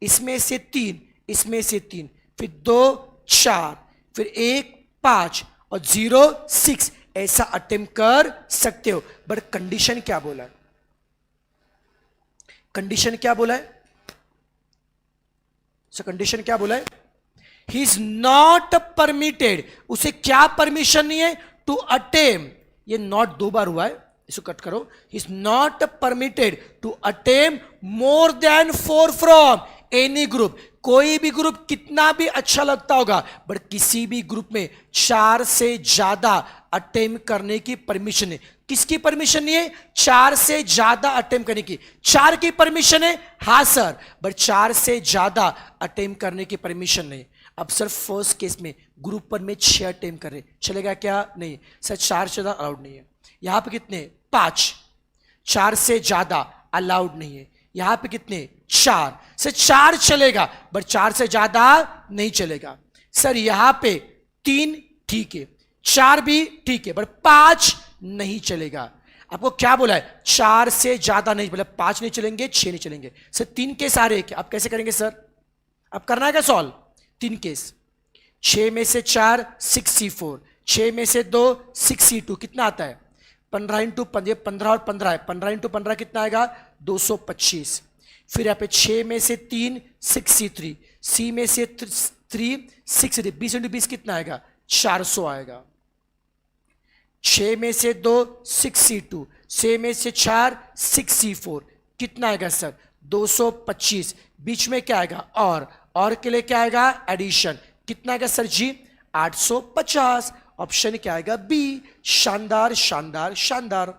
इसमें से 3, इसमें से 3, फिर 2 4, फिर 1 5 और 0 6, ऐसा अटेम्प्ट कर सकते हो। बट कंडीशन क्या बोला है? कंडीशन क्या बोला है सर? कंडीशन क्या बोला है? ही इज नॉट परमिटेड, उसे क्या परमिशन नहीं है? टू अटेम्प्ट, ये नॉट 2 बार हुआ है, इसको कट करो। He is not permitted to attempt more than 4 from any group. कोई भी ग्रुप कितना भी अच्छा लगता होगा, बट किसी भी ग्रुप में 4 से ज्यादा अटेम्प्ट करने की परमिशन है। किसकी परमिशन नहीं है? 4 से ज्यादा अटेम्प्ट करने की। 4 की परमिशन है, हाँ सर, बट 4 से ज्यादा अटेम्प्ट करने की परमिशन नहीं। अब सर फर्स्ट केस में ग्रुप 1 में 6 अटेम्प्ट कर रहे, चलेगा क्या? नहीं सर, 4 से ज्यादा अलाउड नहीं है। यहां पे कितने? 5, 4 से ज्यादा अलाउड नहीं है। यहां पे कितने? 4 से 4 चलेगा, बट 4 से ज्यादा नहीं चलेगा। सर यहां पे 3 ठीक है, 4 भी ठीक है, बट 5 नहीं चलेगा। आपको क्या बोला है? 4 से ज्यादा नहीं, मतलब 5 नहीं चलेंगे, 6 नहीं चलेंगे। सर 3 केस आ रहे हैं, आप कैसे करेंगे सर? अब करना है क्या सॉल्व? 3 केस, 6 में से 4 6C4, 6 में से 2 6C2, कितना आता है? 15 इंटू 15 और 15 है, 15 इंटू 15 कितना आएगा? 225। फिर यहाँ पे 6 में से 3 6C3, C में से 3 6, 20 इंटू 20 कितना आएगा? 400 आएगा। 6 में से 2 6C2, 6 में से 4 6C4, कितना आएगा सर? 225। बीच में क्या आएगा? और के लिए क्या आएगा? एडिशन। कितना आएगा सर जी? 850। ऑप्शन क्या आएगा? बी। शानदार शानदार शानदार।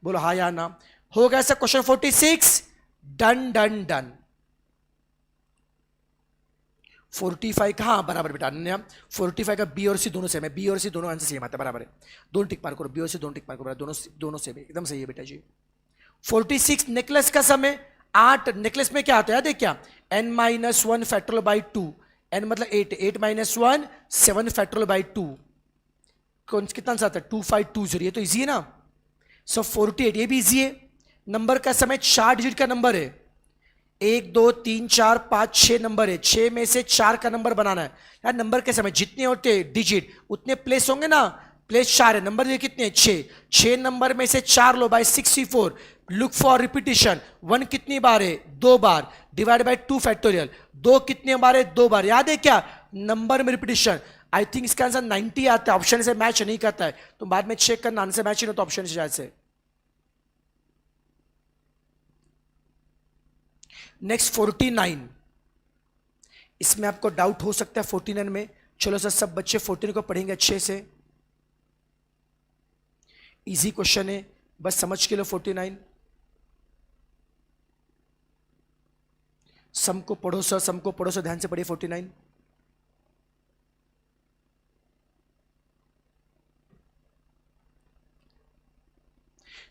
बोलो हाँ या ना। हो गया sir question 46। Done done done. 45 कहाँ? बराबर बेटा, 45 का बी और सी दोनों सेम है, बी और सी दोनों आंसर सेम आता है, बराबर है। दोनों टिक मार करो, बी और सी दोनों टिक मार करो, दोनों सेम है, एकदम सही है बेटा जी। 46 नेकलेस का समय 8। नेकलेस में क्या आता है देख, क्या? n-1 फैक्टोरियल बाई 2, n मतलब 8, 8 - 1 7 फैक्टोरियल बाई 2, कितना आंसर आता है? 2520। ये तो इजी है ना। सो 48 ये भी इजी है। नंबर का समय 4 डिजिट का नंबर है, 1 2 3 4 5 6 नंबर है, 6 में से 4 का नंबर बनाना है। यार नंबर के समय जितने होते डिजिट उतने प्लेस होंगे ना, प्लेस 4 है, नंबर ये कितने 6, 6 नंबर में से 4 लो बाय 64, लुक फॉर रिपीटिशन, 1 कितनी बार है 2 बार, डिवाइड बाय 2 फैक्टोरियल, 2 कितने बार है 2 बार, याद है क्या नंबर में रिपीटिशन। आई थिंक इसका आंसर 90 आता है, ऑप्शन से मैच नहीं करता है तो बाद में चेक करना आंसर मैच नहीं होता ऑप्शन से शायद से। नेक्स्ट 49, इसमें आपको डाउट हो सकता है 49 में। चलो सर सब बच्चे 14 को पढ़ेंगे अच्छे से, इजी क्वेश्चन है बस समझ के लो। 49 सम को पढ़ो सर, सम को पढ़ो सर, ध्यान से पढ़िए 49।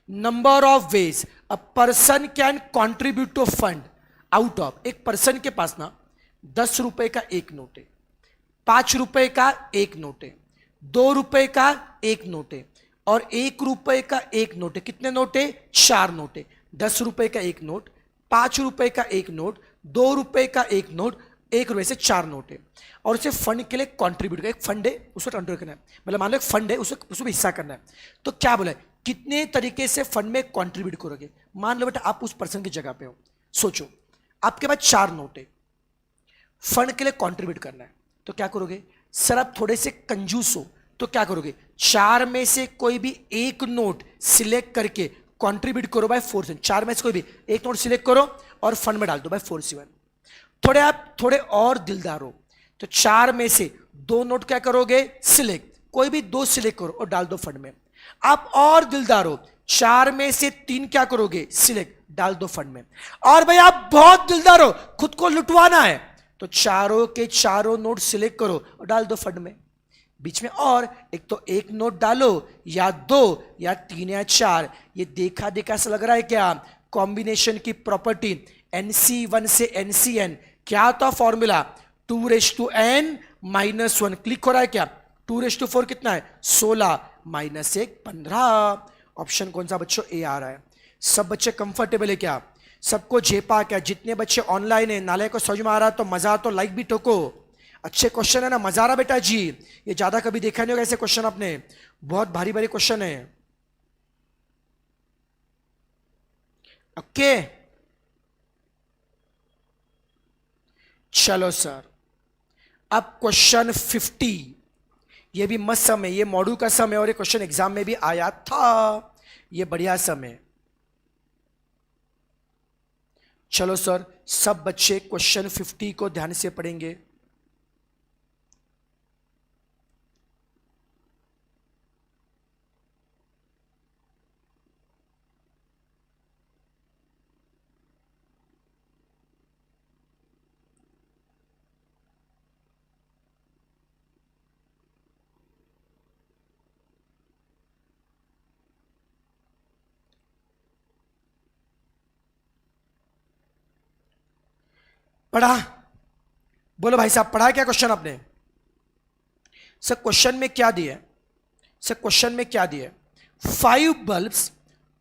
Number of ways a person can contribute to fund out of, एक पर्सन के पास ना 10 रुपए का एक नोट है, 5 रुपए का एक नोट है, 2 रुपए का एक नोट है और 1 रुपए का एक नोट है। कितने नोट है 4 नोट है। 10 रुपए का एक नोट, 5 रुपए का एक नोट, 2 रुपए का एक नोट, 1 रुपए से 4 नोट है और उसे फंड के लिए कंट्रीब्यूट कर, एक फंड है उसको कंट्रीब्यूट करना है, मतलब मान लो एक फंड है उसको हिस्सा करना है। तो क्या बोला है कितने तरीके से फंड में कंट्रीब्यूट करोगे। मान लो बेटा आप उस पर्सन की जगह पे हो, सोचो आपके पास 4 नोट है, फंड के लिए कंट्रीब्यूट करना है तो क्या करोगे सर। आप थोड़े से कंजूस हो तो क्या करोगे 4 में से कोई भी एक नोट सिलेक्ट करके कंट्रीब्यूट करो बाय 4 से, 4 में से कोई भी एक नोट सिलेक्ट करो और फंड में डाल दो बाय 4/7। थोड़े आप थोड़े और दिलदार हो तो 4 में से 2 नोट क्या करोगे सिलेक्ट, कोई भी 2 सिलेक्ट करो और डाल दो फंड में। आप और दिलदार हो 4 में से 3 क्या करोगे सिलेक्ट, डाल दो फंड में। और भाई आप बहुत दिलदार हो खुद को लुटवाना है तो चारों के चारों नोट सिलेक्ट करो और डाल दो फंड में। बीच में और एक तो एक नोट डालो या 2 या 3 या 4, ये देखा देखा सा लग रहा है क्या कॉम्बिनेशन की प्रॉपर्टी NC1 से NCN क्या था फॉर्मूला 2n-1 क्लिक हो रहा है क्या। 2/4 कितना है 16 -1 15। ऑप्शन कौन सा बच्चों ए आ रहा है। सब बच्चे कंफर्टेबल है क्या, सबको झेपा क्या। जितने बच्चे ऑनलाइन है नाले को समझ में आ रहा तो मजा तो लाइक भी ठोको। अच्छे क्वेश्चन है ना, मजा आ रहा बेटा जी, ये ज्यादा कभी देखा नहीं होगा ऐसे क्वेश्चन आपने, बहुत भारी भारी क्वेश्चन है। ओके चलो सर अब क्वेश्चन 50, ये भी मस्त सम है, ये मॉड्यूल का सम है और ये क्वेश्चन एग्जाम में भी आया था, ये बढ़िया सम है। चलो सर सब बच्चे क्वेश्चन 50 को ध्यान से पढ़ेंगे। पढ़ा, बोलो भाई साहब पढ़ा क्या क्वेश्चन आपने। सर क्वेश्चन में क्या दिया, सर क्वेश्चन में क्या दिया 5 bulbs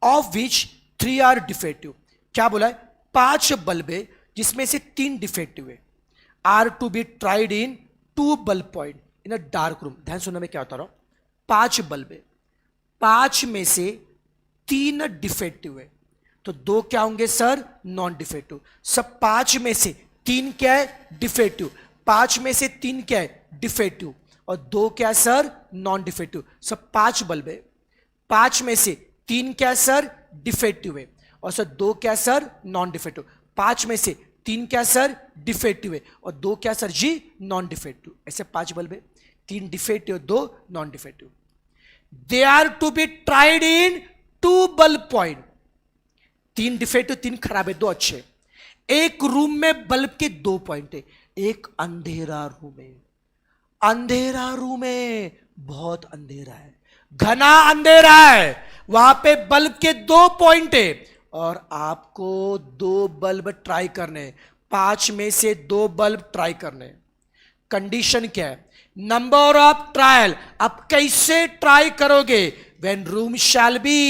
of which 3 are defective. क्या बोला है 5 बल्ब है जिसमें से 3 डिफेक्टिव है, are to be tried in 2 bulb point in a dark room. ध्यान सुनना मैं क्या बता रहा हूं, 5 बल्ब है, 5 में से 3 डिफेक्टिव है तो 2 क्या होंगे सर नॉन डिफेक्टिव। सब 5 में से 3 क्या है डिफेक्टिव, 5 में से 3 क्या है डिफेक्टिव और 2 क्या है सर नॉन डिफेक्टिव। सब 5 बल्ब है, 5 में से 3 क्या है सर डिफेक्टिव है और सर 2 क्या सर नॉन डिफेक्टिव। 5 में से 3 क्या सर डिफेक्टिव है और 2 क्या सर जी नॉन डिफेक्टिव। ऐसे 5 बल्ब है, 3 defective 2 non defective. They are to be tried in 2 bulb point, 3 defective 3 खराब है 2 अच्छे। एक रूम में बल्ब के 2 पॉइंट है, एक अंधेरा रूम है, अंधेरा रूम है बहुत अंधेरा है, घना अंधेरा है, वहां पे बल्ब के 2 पॉइंट है और आपको 2 बल्ब ट्राई करने, 5 में से 2 बल्ब ट्राई करने। कंडीशन क्या है नंबर ऑफ ट्रायल। आप कैसे ट्राई करोगे when room shall be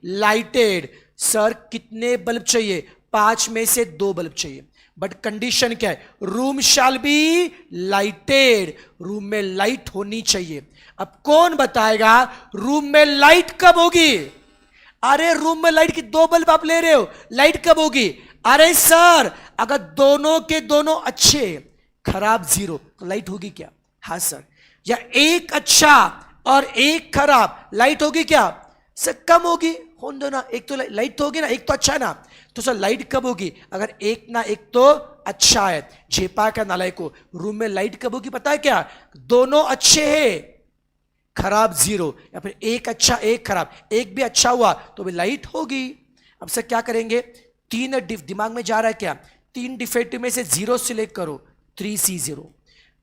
lighted. Sir कितने बल्ब चाहिए? 5 में से 2 बल्ब चाहिए, बट कंडीशन क्या है? Room shall be lighted, room में लाइट होनी चाहिए। अब कौन बताएगा रूम में लाइट कब होगी? अरे रूम में लाइट की 2 बल्ब आप ले रहे हो, लाइट कब होगी? अरे सर अगर दोनों के दोनों अच्छे, खराब 0, तो लाइट होगी क्या? हाँ सर। या एक अच्छा और एक खराब, लाइट होगी क्या? सर कम होगी। होने दो ना, एक तो लाइट तो होगी ना, एक तो अच्छा है ना। तो सर लाइट कब होगी? अगर एक ना एक तो अच्छा है। झेपा का नालायक को, रूम में लाइट कब होगी पता है क्या? दोनों अच्छे हैं, खराब 0, या फिर एक अच्छा एक खराब, एक भी अच्छा हुआ तो भी लाइट होगी। अब सर क्या करेंगे? 3 दिमाग में जा रहा है क्या? 3 डिफेक्टिव में से 0 सिलेक्ट करो, 3C0।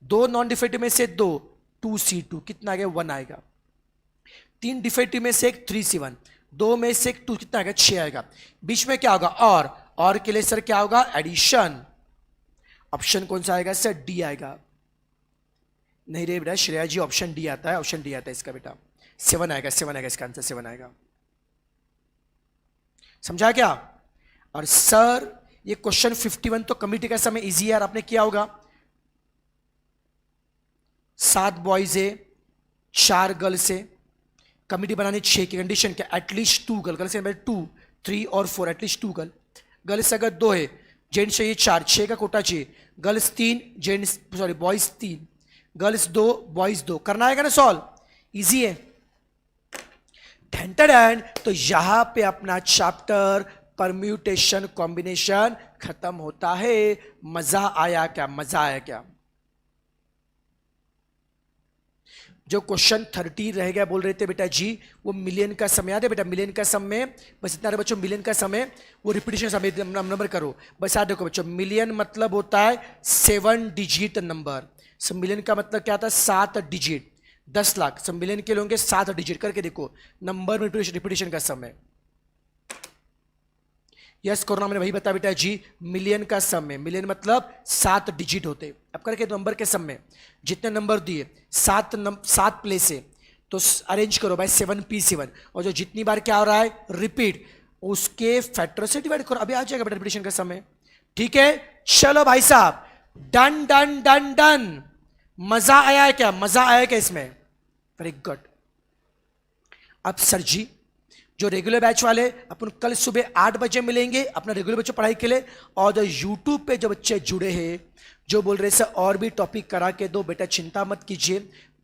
2 नॉन डिफेक्टिव में से 2, 2C2, कितना आ गया? 1 आएगा। 3 डिफेक्टिव में से 1, 3C1। 2 में से 2, कितना आएगा? 6 आएगा। बीच में क्या होगा? और के लिए सर क्या होगा? एडिशन। ऑप्शन कौन सा आएगा सर? डी आएगा। नहीं रे बेटा, श्रेया जी ऑप्शन डी आता है, ऑप्शन डी आता है इसका बेटा। 7 आएगा, 7 आएगा इसका आंसर, 7 आएगा। समझा क्या? और सर ये क्वेश्चन 51 तो कमिटी का समय इजी है यार, आपने किया होगा। 7 बॉयज है, 4 गर्ल्स है, कमिटी बनानी 6 की कंडीशन क्या? एटलीस्ट 2 गर्ल, गर्ल्स 2, 3 और 4, एटलीस्ट 2 गर्ल। गर्ल्स अगर 2 है, जेंट्स चाहिए 4, 6 का कोटा चाहिए। Girls 3, gents sorry boys 3, girls 2, boys 2। करना आएगा ना सॉल्व? इजी है। तो यहां पे अपना चैप्टर परम्यूटेशन कॉम्बिनेशन खत्म होता है। मजा आया क्या? मजा आया क्या? जो क्वेश्चन 30 रह गया बोल रहे थे बेटा जी, वो मिलियन का समय याद है बेटा? मिलियन का समय बस इतना बच्चों, मिलियन का समय वो रिपीटेशन समय नंबर करो बस। याद रखो बच्चों, मिलियन मतलब होता है 7 डिजिट नंबर। सब मिलियन का मतलब क्या था? 7 डिजिट, 10 लाख। सब मिलियन के लोग 7 डिजिट करके देखो, नंबर में रिपीटेशन का समय। यस कोरोना मैंने वही बताया बेटा जी, मिलियन का समय, मिलियन मतलब 7 डिजिट होते। अब करके नंबर के समय जितने नंबर दिए 7 प्लेस है, तो अरेंज करो भाई 7p7, और जो जितनी बार क्या हो रहा है रिपीट, उसके फैक्टर से डिवाइड करो, अभी आ जाएगा बेटा रिपीटेशन का समय। ठीक है, चलो भाई साहब, डन डन डन डन। मजा आया है क्या? मजा आया क्या इसमें? Very good. अब सर जी जो रेगुलर बैच वाले अपन कल सुबह 8 बजे मिलेंगे अपना रेगुलर बच्चों पढ़ाई के लिए। और जो यूट्यूब पे जो बच्चे जुड़े हैं, जो बोल रहे सर और भी टॉपिक करा के दो, बेटा चिंता मत कीजिए।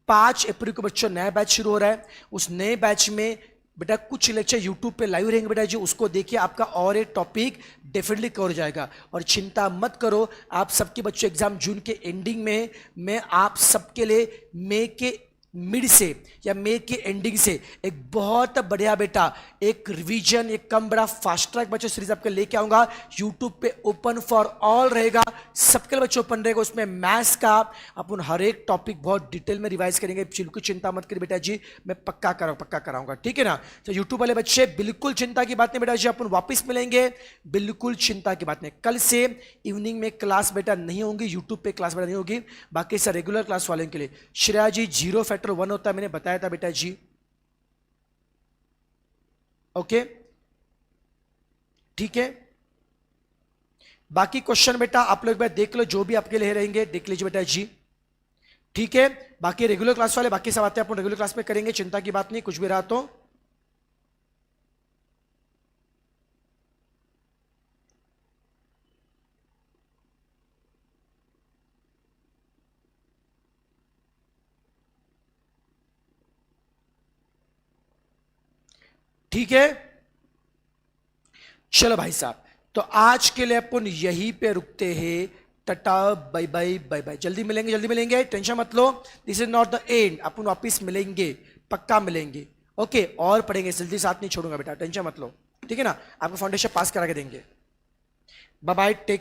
5 अप्रैल को बच्चों नया बैच शुरू हो रहा है। उस नए बैच में बेटा कुछ लेक्चर यूट्यूब पे लाइव रहेंगे बेटा जी, उसको देखिए, आपका और एक टॉपिक डेफिनेटली कवर हो जाएगा। और चिंता मत करो, आप सबके बच्चों एग्जाम जून के एंडिंग में मैं आप सबके लिए मई के मिड से या मई के एंडिंग से एक बहुत बढ़िया बेटा एक रिवीजन, एक कम बड़ा फास्ट ट्रैक बच्चों सीरीज आपके लेके आऊंगा। यूट्यूब पे ओपन फॉर ऑल रहेगा, सबके लिए बच्चों ओपन रहेगा। उसमें मैथ्स का अपन हर एक टॉपिक बहुत डिटेल में रिवाइज करेंगे। बिल्कुल चिंता मत करिए बेटा जी, मैं पक्का कराऊंगा, ठीक है ना? तो यूट्यूब वाले बच्चे बिल्कुल चिंता की बात नहीं बेटा जी, अपन वापस मिलेंगे, बिल्कुल चिंता की बात नहीं। कल से इवनिंग में क्लास बेटा नहीं होंगी, यूट्यूब पे क्लास बेटा नहीं होगी, बाकी सर रेगुलर क्लास वाले के लिए। श्रेया जी 0 फैक्टर 1 होता है, मैंने बताया था बेटा जी। ओके ठीक है, बाकी क्वेश्चन बेटा आप लोग देख लो, जो भी आपके लिए रहेंगे देख लीजिए बेटा जी। ठीक है, बाकी रेगुलर क्लास वाले बाकी सब बातें अपन रेगुलर क्लास में करेंगे, चिंता की बात नहीं, कुछ भी रहा तो। ठीक है, चलो भाई साहब, तो आज के लिए अपन यहीं पे रुकते हैं। Tata bye bye bye bye, जल्दी मिलेंगे, टेंशन मत लो, this is not the end, अपन वापिस मिलेंगे, पक्का मिलेंगे। ओके, और पढ़ेंगे, जल्दी साथ नहीं छोड़ूंगा बेटा, टेंशन मत लो, ठीक है ना? आपको फाउंडेशन पास करा के देंगे। Bye bye, take